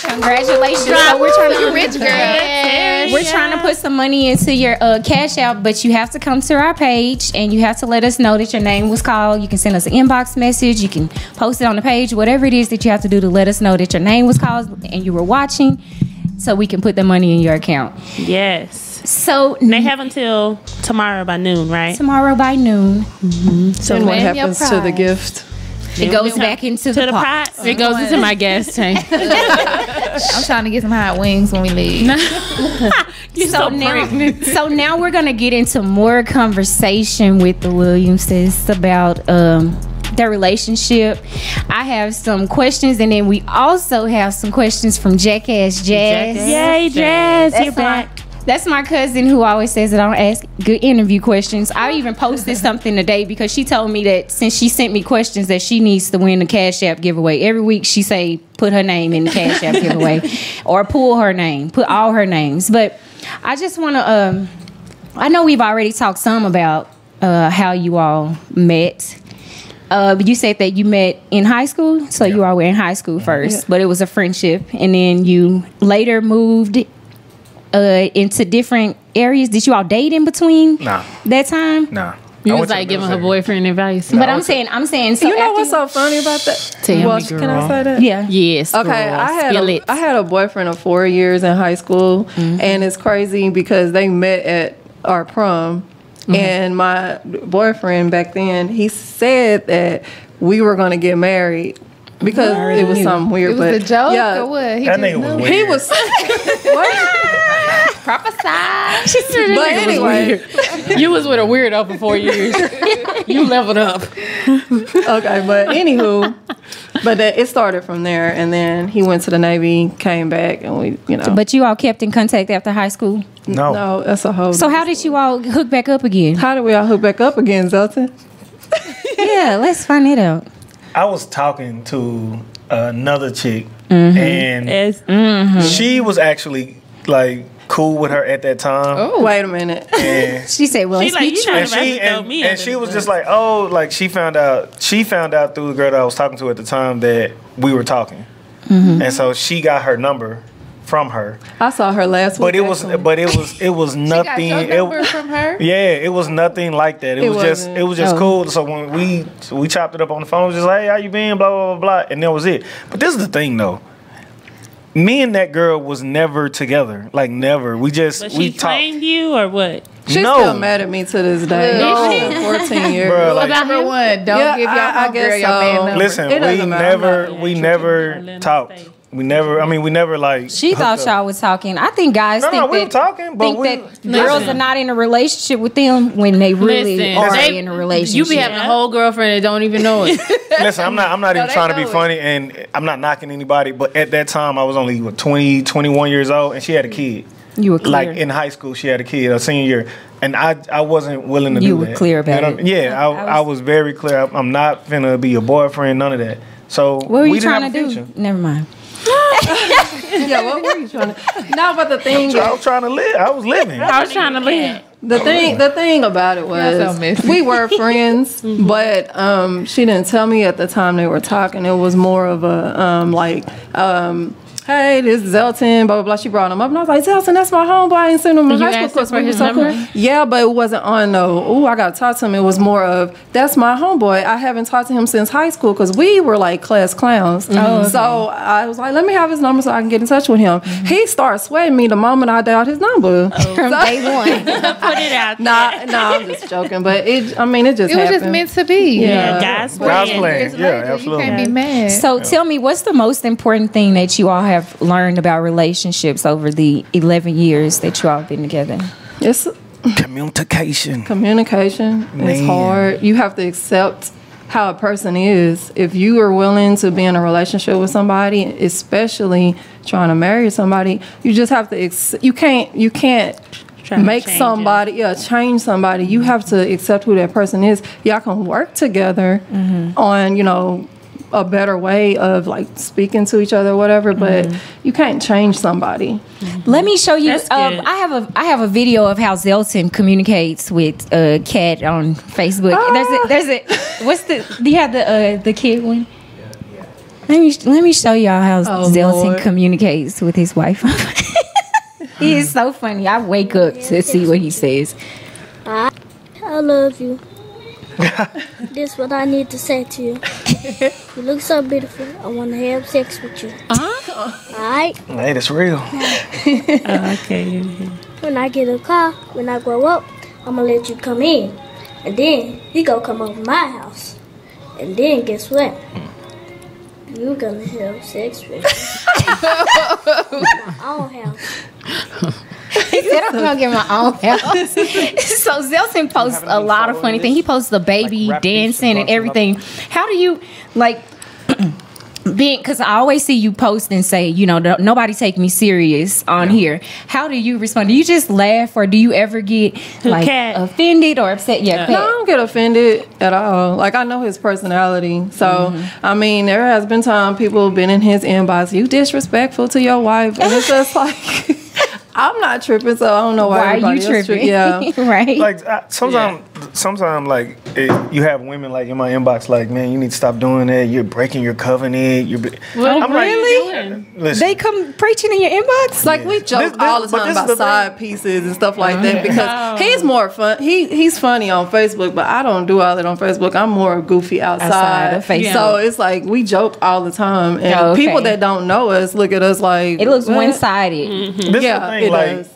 Congratulations. Congratulations. So we're trying to rich girl. We're trying to put some money into your cash out, but you have to come to our page and you have to let us know that your name was called. You can send us an inbox message. You can post it on the page. Whatever it is that you have to do to let us know that your name was called and you were watching, so we can put the money in your account. Yes. So they have until tomorrow by noon, right? Tomorrow by noon. So what happens to the gift? It goes back into the pot. It goes into my gas tank. I'm trying to get some hot wings when we leave. So now we're gonna get into more conversation with the Williamses about their relationship. I have some questions, and then we also have some questions from Jackass Jazz. Yay, Jazz, you're back. That's my cousin who always says that I don't ask good interview questions. I even posted something today because she told me that since she sent me questions that she needs to win the Cash App giveaway. Every week she say put her name in the Cash App giveaway or pull her name, put all her names. But I just want to, I know we've already talked some about how you all met. But you said that you met in high school, so you all were in high school first, but it was a friendship, and then you later moved into different areas. Did you all date in between that time? Nah. You was like giving her boyfriend advice. But I'm saying. So you know what's so funny about that? Tell me, Can I say that? Yeah. Yes. Okay, girl. I had a boyfriend of 4 years in high school, and it's crazy because they met at our prom. And my boyfriend back then, he said that we were going to get married because it was something weird. It was a joke or what? That nigga was weird. He was what? Prophesy. But anyway, you was with a weirdo for 4 years. You leveled up. Okay, but anywho, it started from there, and then he went to the Navy, came back, and we, But you all kept in contact after high school? No, that's a whole. So how did you all hook back up again? How did we all hook back up again, Zelton? Yeah, let's find it out. I was talking to another chick, and she was actually like cool with her at that time. Oh, wait a minute. And she said, "Well, she like, you trying to throw me and she was just like, oh, like she found out through the girl that I was talking to at the time that we were talking, and so she got her number from her. I saw her last week. But it was nothing. She got your number from her? Yeah, it was nothing like that. It was just cool. So when we chopped it up on the phone, it was just like, hey, how you been? Blah blah blah blah, and that was it. But this is the thing though. Me and that girl was never together. Like never. But she claimed you or what? She's still mad at me to this day. No. 14 years. Bro, like, Number one, don't give your homegirl your man number. Listen, we never talked. We never like. She thought y'all was talking. I think guys think we were talking, but that girls are not in a relationship with them when they really are in a relationship. You be having a whole girlfriend that don't even know it. Listen, I'm not even trying to be funny, and I'm not knocking anybody. But at that time, I was only 20, 21 years old, and she had a kid. You were clear. Like in high school, she had a kid, a senior year, and I wasn't willing to do that. You were clear about it. Yeah, I was very clear. I'm not finna be your boyfriend, none of that. So what were you trying to do? Never mind. Yeah, what were you trying to? No, but the thing I was trying to live. I was living. I was trying to live. The thing about it was we were friends, but she didn't tell me at the time they were talking. It was more of a hey, this is Zelton, blah, blah, blah. She brought him up, and I was like, Zelton, that's my homeboy. I ain't seen him in high school. For his number? Yeah, but it wasn't on I got to talk to him. It was more of, that's my homeboy. I haven't talked to him since high school because we were like class clowns. Oh, okay. So I was like, let me have his number so I can get in touch with him. He started sweating me the moment I dialed his number. From day one. Put it out. Nah, I'm just joking. But it just happened. It was just meant to be. Yeah, guys playing. Yeah, absolutely. You can't be mad. So tell me, what's the most important thing that you all have learned about relationships over the 11 years that you all have been together? It's communication. Communication is hard. You have to accept how a person is. If you are willing to be in a relationship with somebody, especially trying to marry somebody, you just have to. You can't make somebody change somebody. You have to accept who that person is. Y'all can work together on a better way of like speaking to each other or whatever, but you can't change somebody. Let me show you. I have a video of how Zelton communicates with Kat on Facebook. There's a do you have the kid one? Let me show y'all how Zelton communicates with his wife. He is so funny. I wake up to see what he says. I love you. This is what I need to say to you. You look so beautiful. I want to have sex with you. Alright? Hey, that's real. Okay. When I get a car, when I grow up, I'm going to let you come in. And then you go come over my house. And then guess what? You're going to have sex with me. My own house. He said, I'm going to get my own house. So Zelton posts a lot of funny things. He posts the baby dancing and everything. How do you, like, because I always see you post and say, nobody take me serious on here. How do you respond? Do you just laugh, or do you ever get offended or upset? No, I don't get offended at all. Like, I know his personality. So, I mean, there has been time people have been in his inbox, you disrespectful to your wife. And it's just like... I'm not tripping, so I don't know why everybody else tripping. Yeah, right. Like sometimes, like you have women like in my inbox, like, man, you need to stop doing that. You're breaking your covenant. I'm really? Listen, they come preaching in your inbox? Like we joke all the time about side pieces and stuff like that because he's more fun. He's funny on Facebook, but I don't do all that on Facebook. I'm more goofy outside of Facebook. So it's like we joke all the time, and people that don't know us look at us like it looks one-sided. This is the thing, like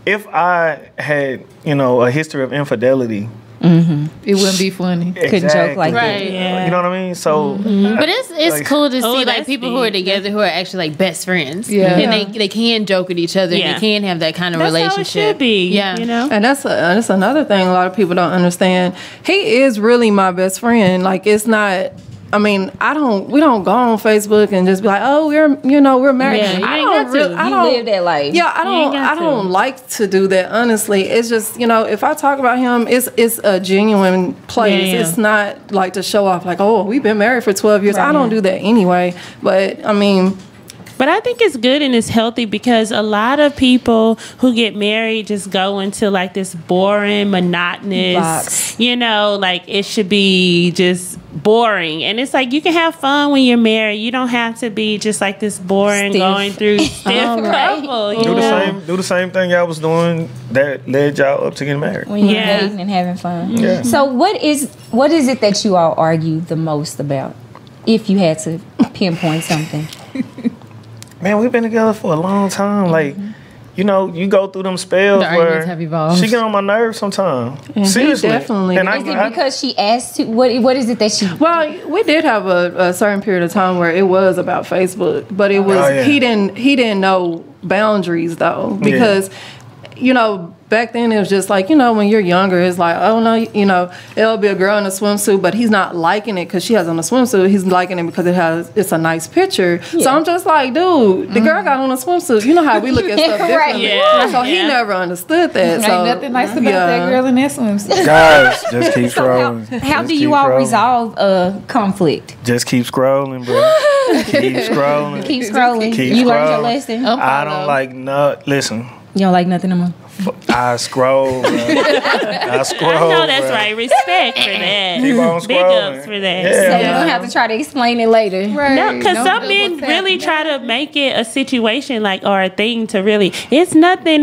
if I had a history of infidelity, it wouldn't be funny. Exactly. Couldn't joke like that. Yeah. You know what I mean? So, but it's cool to see like people who are together who are actually like best friends. Yeah, and they can joke with each other. And they can have that kind of relationship. How it should be. Yeah, and that's another thing a lot of people don't understand. He is really my best friend. Like it's not. I mean, we don't go on Facebook and just be like, oh, we're married. Yeah, you ain't got to. You live that life. Yeah, I don't like to do that, honestly. It's just, if I talk about him, it's a genuine place. Yeah. It's not like to show off like, oh, we've been married for 12 years. Right. I don't do that anyway. But I mean, but I think it's good and it's healthy because a lot of people who get married just go into like this boring, monotonous box. Like it should be just boring. And it's like you can have fun when you're married. You don't have to be just like this boring going through stiff couple. Do the same thing y'all was doing that led y'all up to getting married. When you're dating and having fun. Yeah. So what is it that you all argue the most about? If you had to pinpoint something. Man, we've been together for a long time. Like, you go through them spells where she get on my nerves sometimes. Seriously. Definitely. And is it because she asked to? What is it that she? Well, we did have a certain period of time where it was about Facebook, but it was he didn't know boundaries though because back then it was just like, when you're younger, it's like, oh no, it'll be a girl in a swimsuit, but he's not liking it because she has on a swimsuit. He's liking it because it's a nice picture. Yeah. So I'm just like, dude, the girl got on a swimsuit. You know how we look at stuff differently. Right. Yeah. So he never understood that. Ain't nothing nice about that girl in that swimsuit. Guys, just keep scrolling. How do you all resolve conflict? Just keep scrolling, bro. Keep scrolling. Keep scrolling. You learned your lesson. I don't listen. You don't like nothing no more? I scroll, bro. I know that's right. Respect for that. Keep on scrolling. Big ups for that. Yeah. So you don't have to try to explain it later. Right. No, because some men really try to make it a situation or a thing to really, it's nothing.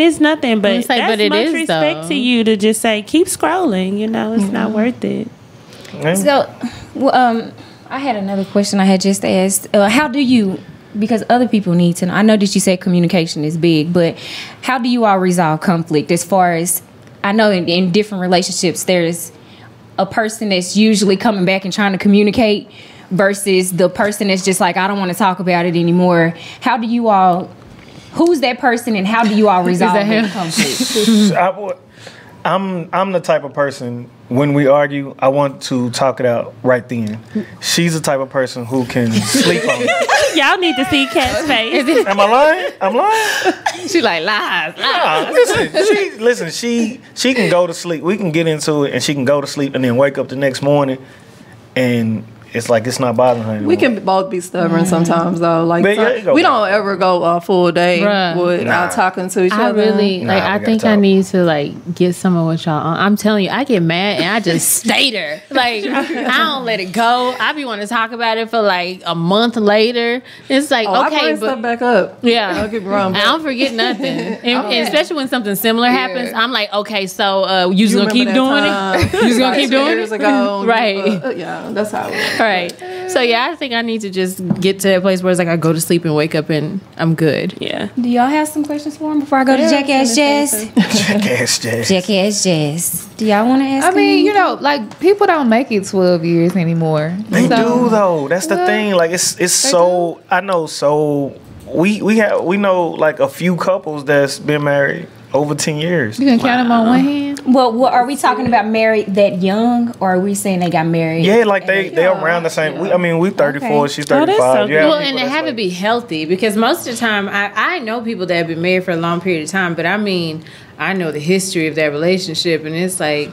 But that's much respect to you to just say, keep scrolling. It's not worth it. So, I had another question I had just asked. How do you... Because other people need to know. I know that you said communication is big, but how do you all resolve conflict? As far as I know, in different relationships, there's a person that's usually coming back and trying to communicate versus the person that's just like, I don't want to talk about it anymore. How do you all? Who's that person, and how do you all resolve that conflict? I'm the type of person, when we argue, I want to talk it out right then. She's the type of person who can sleep on it. Y'all need to see Kat's face. Am I lying? I'm lying? She like lies. Nah, listen, she can go to sleep. We can get into it and she can go to sleep and then wake up the next morning and it's like it's not bothering her anymore. We can both be stubborn sometimes, though. Like we don't ever go a full day without talking to each other. I really I think I need to like get some of what y'all on. I'm telling you, I get mad and I just stay there. Like I don't let it go. I be wanting to talk about it for like a month later. It's like I okay, bring stuff back up. Yeah, don't get me wrong. I don't forget nothing, and especially when something similar happens. I'm like, okay, so you just gonna keep doing it? You just gonna keep doing it? Years ago, right? Yeah, that's how it is. Right. So yeah, I think I need to just get to that place where it's like I go to sleep and wake up and I'm good. Yeah. Do y'all have some questions for him before I go to Jackass Jazz? Jackass Jazz. Jackass Jazz. Do y'all want to ask? I mean, you know, like people don't make it 12 years anymore. They do though. That's the thing. Like it's so do? I know so we know like a few couples that's been married over 10 years. You can count them on one hand. Well, are we talking about married that young, or are we saying they got married? Yeah, like they're around the same. We 34, she's 35. So yeah, well, and they have to be healthy because most of the time I know people that have been married for a long period of time, but I mean I know the history of that relationship, and it's like,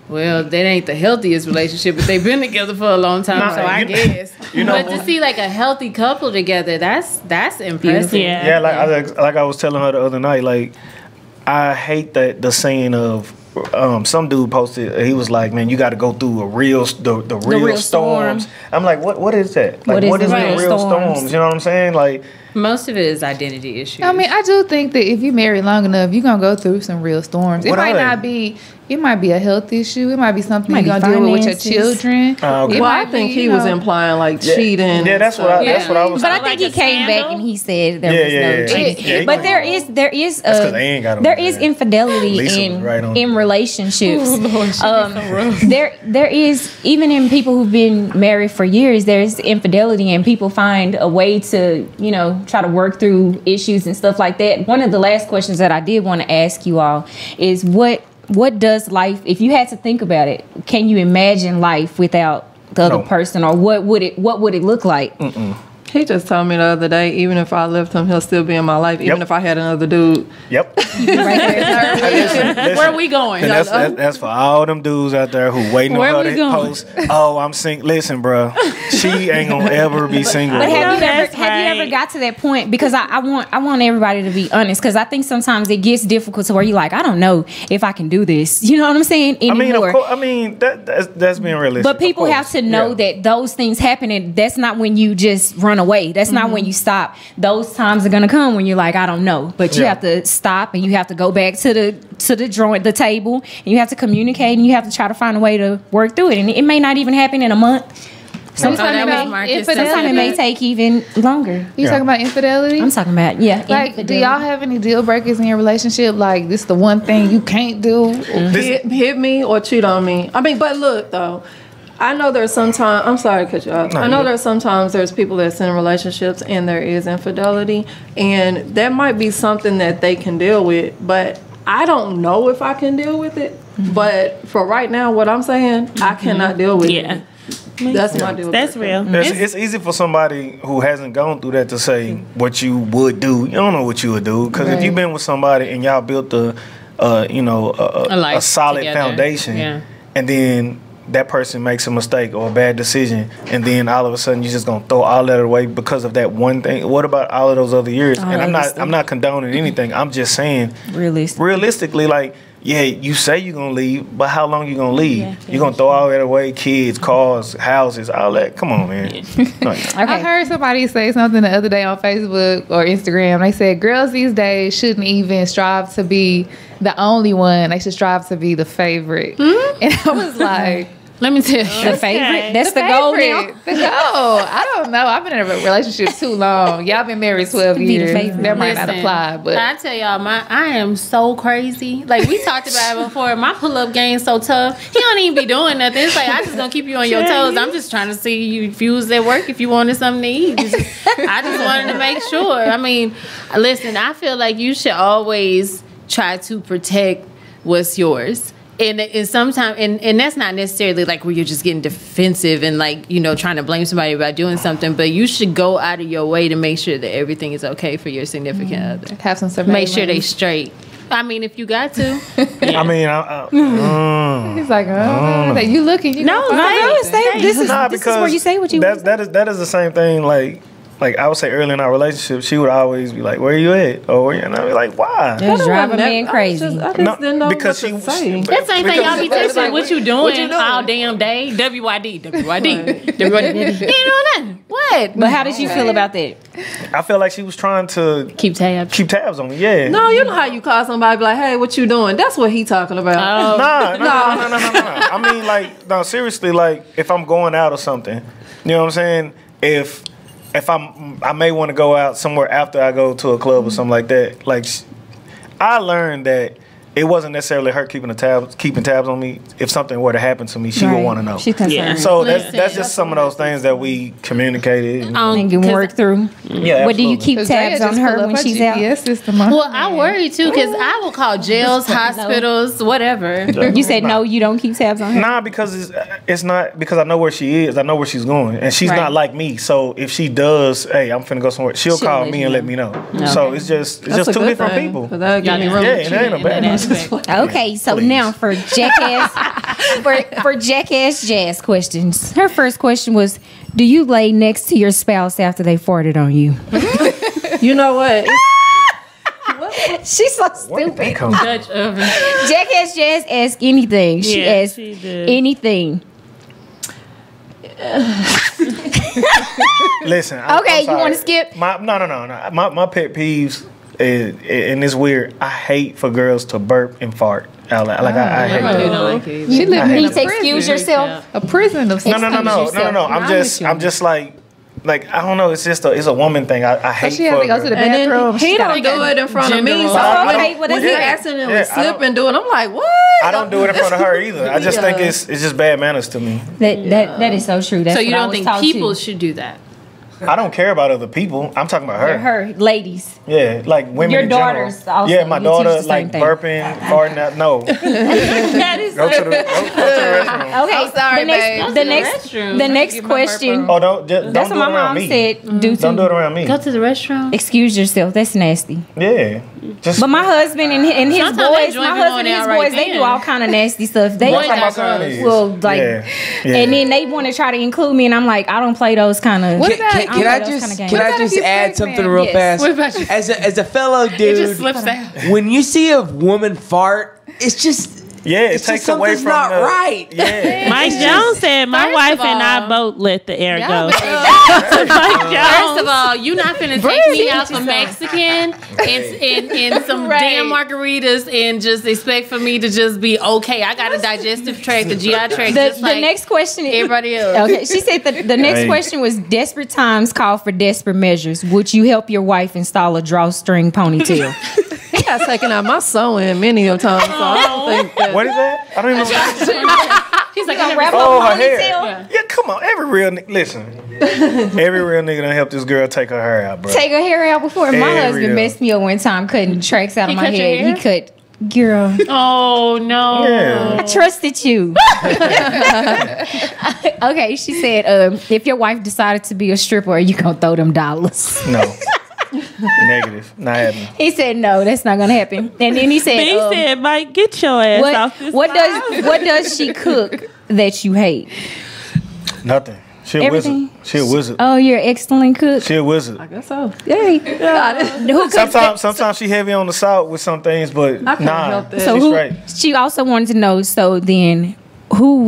well, that ain't the healthiest relationship, but they've been together for a long time, so I guess. But to see like a healthy couple together, that's impressive. Yeah, like I was telling her the other night, like. I hate that the saying of some dude posted. He was like, "Man, you got to go through the real storms." I'm like, "What is that? Like, what is the real storms? You know what I'm saying? Like, most of it is identity issues. I mean, I do think that if you marry long enough, you're gonna go through some real storms. It might not be. It might be a health issue. It might be something you're gonna deal with your children. Well, I think he was implying like cheating. Yeah, that's what I was. But I think he came back and he said there was no cheating. But there is infidelity in relationships. There is, even in people who've been married for years, there's infidelity, and people find a way to try to work through issues and stuff like that. One of the last questions that I did want to ask you all is what does life, if you had to think about it, can you imagine life without the other person, or what would it look like? He just told me the other day, even if I left him, he'll still be in my life, even if I had another dude. Yep. Listen, where are we going? That's for all them dudes out there who waiting on her to post. Oh, I'm single. Listen, bro, she ain't gonna ever be single. But have you ever got to that point? Because I want everybody to be honest, because I think sometimes it gets difficult to where you're like, I don't know if I can do this. You know what I'm saying? Anymore. That's being realistic. But people have to know that those things happen, and that's not when you just run away. That's not when you stop. Those times are gonna come when you're like, I don't know. But you have to stop, and you have to go back to the table, and you have to communicate, and you have to try to find a way to work through it. And it may not even happen in a month. Sometimes it may take even longer. You talking about infidelity? I'm talking about Like, do y'all have any deal breakers in your relationship? Like, this is the one thing you can't do. Hit me or cheat on me. I mean, but look though. I know there's sometimes, I'm sorry to cut you off. I know there's sometimes there's people that's in relationships and there is infidelity, and that might be something that they can deal with, but I don't know if I can deal with it. But for right now, what I'm saying, I cannot deal with it. That's my deal. That's real. It's easy for somebody who hasn't gone through that to say what you would do. You don't know what you would do, because if you've been with somebody and y'all built a solid foundation, and then that person makes a mistake or a bad decision, and then all of a sudden you're just gonna throw all that away because of that one thing. What about all of those other years? And I'm not condoning anything. I'm just saying realistically, like, yeah, you say you're gonna leave, but how long you gonna leave? You're gonna throw all that away, kids, cars, houses, all that. Come on, man. I heard somebody say something the other day on Facebook or Instagram. They said girls these days shouldn't even strive to be the only one. They should strive to be the favorite. And I was like, let me tell you, the favorite. That's the goal now. The goal. I don't know. I've been in a relationship too long. Y'all been married 12 years. That might not apply. But I tell y'all, I am so crazy. Like we talked about it before. My pull-up game so tough. He don't even be doing nothing. It's like I just gonna keep you on your toes. I'm just trying to see you if you was at work, if you wanted something to eat. I just wanted to make sure. I mean, listen. I feel like you should always try to protect what's yours. And sometimes, and that's not necessarily like where you're just getting defensive and like, you know, trying to blame somebody about doing something, but you should go out of your way to make sure that everything is okay for your significant other. Have some surveillance. Make sure they straight. I mean, if you got to. I mean, he's like, you looking? You no, this is where you say what you. That is the same thing. Like I would say early in our relationship, she would always be like, "Where are you at?" Or and I'd be like, "Why?" That's driving me crazy. I just didn't know because what to say. That same thing y'all be texting. What you doing all damn day? WYD. You know nothing. What? But how did you feel about that? I feel like she was trying to keep tabs on me. Yeah. No, you know how you call somebody, be like, "Hey, what you doing?" That's what he talking about. No. I mean, like, no, seriously, like, if I'm going out or something, you know what I'm saying? If I may want to go out somewhere after I go to a club or something like that. Like, I learned that it wasn't necessarily her keeping tabs on me. If something were to happen to me, she would want to know. So that's just some of those things that we communicated and can work through. Yeah, what do you keep tabs on her when she's out? Well, I worry too because I will call jails, hospitals, whatever. You said no, you don't keep tabs on her. Nah, because it's not because I know where she is. I know where she's going, and she's not like me. So if she does, hey, I'm finna go somewhere, she'll call me and let me know. So it's just two different people. It ain't a bad. Okay, so now for jackass jazz questions. Her first question was, do you lay next to your spouse after they farted on you? You know what? She's so stupid. Judge Oven. Jackass jazz ask anything. She asked anything. Listen. Okay, you want to skip? No. My pet peeves. And it's weird. I hate for girls to burp and fart. I hate that. You don't like it. You need to excuse yourself. A prison of No. I'm just like I don't know. It's just a woman thing. I hate. She has to go to the bathroom. He don't do it in front of me. So when he accidentally slip and do it, I'm like, what? I don't do it in front of her either. I just think it's just bad manners to me. That is so true. That's so you don't think people should do that? I don't care about other people. I'm talking about her. Her ladies. Yeah, like women. Your in daughters general. also. Yeah, my daughter like burping, farting out. No. That is go to the restroom. Okay, I'm sorry, the next question. Oh, don't do that's it what my around mom me. said. Don't do it around me. Go to the restroom. Excuse yourself. That's nasty. Yeah. But my husband and his Sometimes boys, right they do all kind of nasty stuff. They will like, and then they want to try to include me, and I'm like, I don't play those kind of. Can I just add something real fast? What about you? As a fellow dude, it just slips out. When you see a woman fart, it's just it takes away from not the, right. Yeah. Mike Jones said my wife and I both let the air go. First of all, you not finna take me out for Mexican and some damn margaritas and just expect for me to just be okay. I got a digestive tract, the GI tract. The next question is everybody else. Okay, she said the next question was: desperate times call for desperate measures. Would you help your wife install a drawstring ponytail? He got taken out my sewing many of times, so I don't think that. What is that? I don't even know. He's like, I'm wrapping up her hair. ponytail. Yeah, come on. Every real nigga done help this girl take her hair out, bro. Take her hair out before. My husband messed me up one time cutting tracks out of my head. He cut. Girl. Oh no. Yeah. I trusted you. Okay, she said, if your wife decided to be a stripper, are you gonna throw them dollars? No. Negative. Not happening. He said no, that's not gonna happen. And then he said, Mike, get your ass off this. What does she cook that you hate? Nothing. She a wizard. She a wizard. Oh, you're an excellent cook. She a wizard. I guess so. Yay. Sometimes she heavy on the salt with some things, but nah. So she also wanted to know. So then, who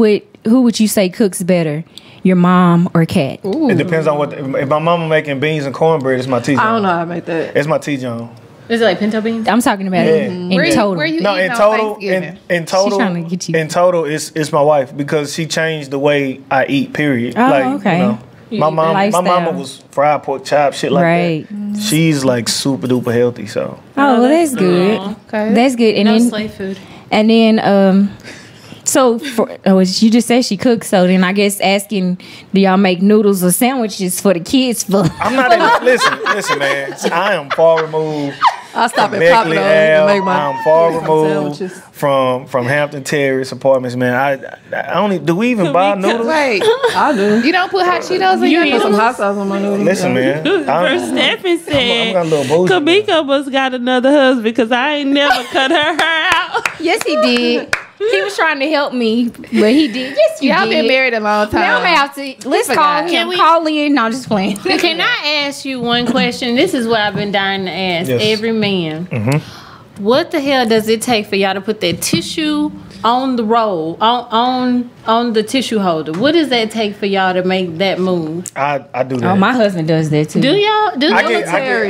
would you say cooks better, your mom or Kat? It depends on what. If my mama making beans and cornbread, it's my T-John. I don't know how to make that. It's my T-John. Is it like pinto beans? I'm talking about in total. Where you no, in total, in total, she's trying to get you. In total, it's my wife because she changed the way I eat. Period. Oh, okay. You know, my mama was fried pork chop, shit like that. She's like super duper healthy. So. Oh, well, that's good. Okay. That's good. And no then slave food. And then so you just said she cooks. So then I guess asking, do y'all make noodles or sandwiches for the kids? I'm not. Listen, man. I am far removed I'll stop at Beckley Papa and Ave. make my I'm far removed sandwiches. from Hampton Terrace apartments, man. I don't even, do we even buy noodles? Wait, I do. you don't put hot Cheetos in your Put some noodles? hot sauce on my noodles. Listen, man. Stephen said, I'm a little bullshit. Kamika must got another husband because I ain't never cut her hair out. Yes, he did. He was trying to help me, but he did. Yes, you Y'all did. been married a long time. Now I'm out to let's call him. Can we- Call in. No, I'm just playing. Can I ask you one question? This is what I've been dying to ask every man. What the hell does it take for y'all to put that tissue on the roll, on the tissue holder? What does that take for y'all to make that move? I do that. Oh, my husband does that too. Do y'all? Do I military?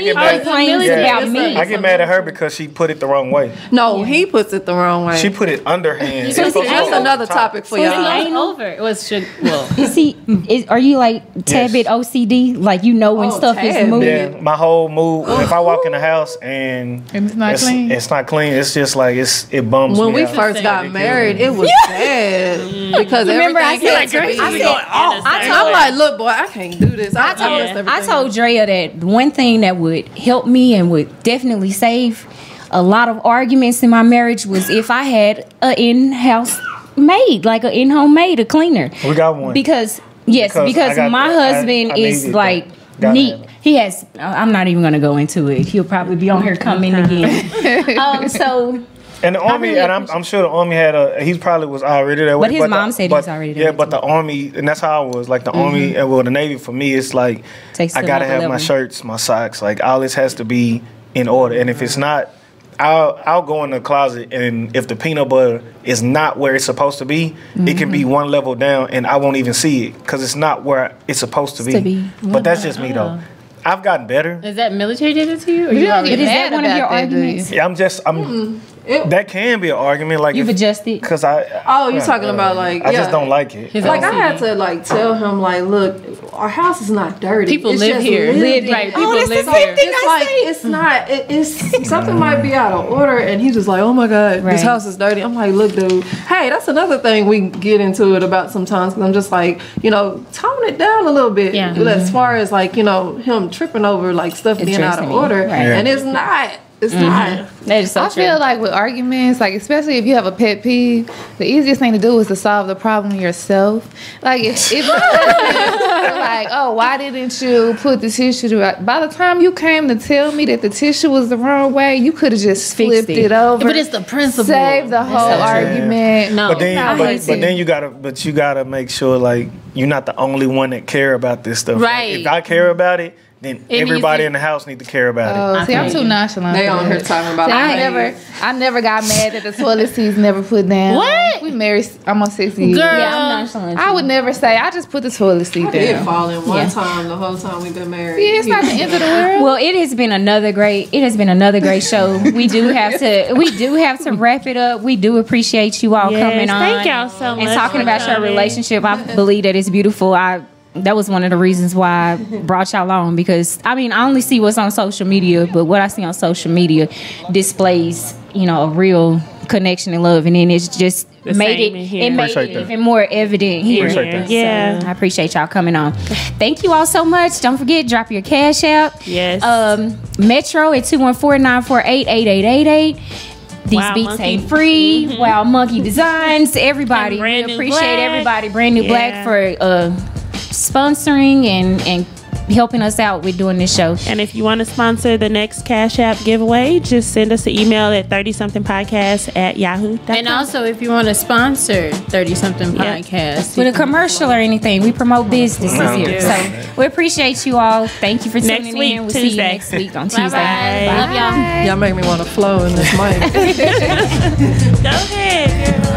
get mad. complains about me. I get mad at her because she put it the wrong way. No, he puts it the wrong way. She put it underhand. It's Pussy supposed to that's go another on top. topic for Pussy y'all. ain't over. It was well. Is he? Are you like tad bit OCD? Like you know when stuff is tad moving? Yeah, my whole mood. If I walk in the house and it's not clean. it's not clean. It's just like it bums When me we out. first got married, it was bad because Remember, I everything said, had to be. I'm like, look, boy, I can't do this. I told Drea that one thing that would help me and would definitely save a lot of arguments in my marriage was if I had an in-house maid, like an in-home maid, a cleaner. We got one. Because my husband is like neat. He has. I'm not even gonna go into it. He'll probably be on here coming again. So. And the army, and I'm sure the army had he probably was already that way. But his mom said he was already that way. Yeah, but the army, and that's how I was. Like the army, and well, the Navy for me, it's like Takes I to gotta another have my level. shirts, my socks, like all this has to be in order. And if it's not, I'll go in the closet, and if the peanut butter is not where it's supposed to be, it can be one level down, and I won't even see it because it's not where it's supposed to be. But that's just me though. I've gotten better. Is that military did it to you? Or You don't already- get Is that mad one of about your that, do you? arguments? Yeah, that can be an argument. Like You've adjusted. because I. Oh, you're talking about like I just yeah. don't like it. Like I had to like tell him like, look, our house is not dirty. People It's live just here. lived in. Right, people that's live the same here. thing It's I like say. it's not. It's something might be out of order, and he's just like, oh my god, Right. this house is dirty. I'm like, look, dude. Hey, that's another thing we get into it about sometimes. Because I'm just like, tone it down a little bit. Yeah. As far as like him tripping over like stuff being out of Addressing it. order, Right. and it's not. It's not. That is so I true. feel like with arguments, like especially if you have a pet peeve, the easiest thing to do is to solve the problem yourself. Like if you're like, oh, why didn't you put the tissue to? By the time you came to tell me that the tissue was the wrong way, you could have just Fixed flipped it. it over. But it's the principle. Save the whole so true. argument. No. But then, I but, hate but it. then you gotta make sure like you're not the only one that care about this stuff. Like, Right. if I care about it, then It everybody needs to- in the house need to care about it. Oh, see, I'm too nonchalant. They for on that. here talking about. I never got mad that the toilet seat's never put down. What? We married almost 6 years. Girl. Yeah, I'm nonchalant. I would never say I just put the toilet seat I did down. fall in one Yeah. time the whole time we've been married. Yeah, it's not the end of the world. Well, it has been another great show. We do have to wrap it up. We do appreciate you all Yes, coming on. thank y'all so much And talking for about your coming. relationship. I believe that it's beautiful. That was one of the reasons why I brought y'all on, because I only see what's on social media, but what I see on social media displays, a real connection and love, and then it's just The made same in here. it made Appreciate it that. even more evident here. Appreciate that. Yeah. So I appreciate y'all coming on. Thank you all so much. Don't forget, drop your cash out. Yes. Metro at 214-948-8888. These Wild beats Monkey. ain't free. Wild Monkey Designs. Everybody. And Brand We New appreciate Black. everybody. Brand New Yeah. Black for sponsoring and helping us out with doing this show. And if you want to sponsor the next Cash App giveaway, just send us an email at 30somethingpodcast@yahoo.com. And also, if you want to sponsor 30 something Yeah. podcast, With a commercial or anything, we promote businesses No. here. So we appreciate you all. Thank you for tuning Next week, in. We'll see you Tuesday. next week on Bye-bye. Tuesday. Love y'all. Y'all make me want to flow in this mic. Go ahead, girl.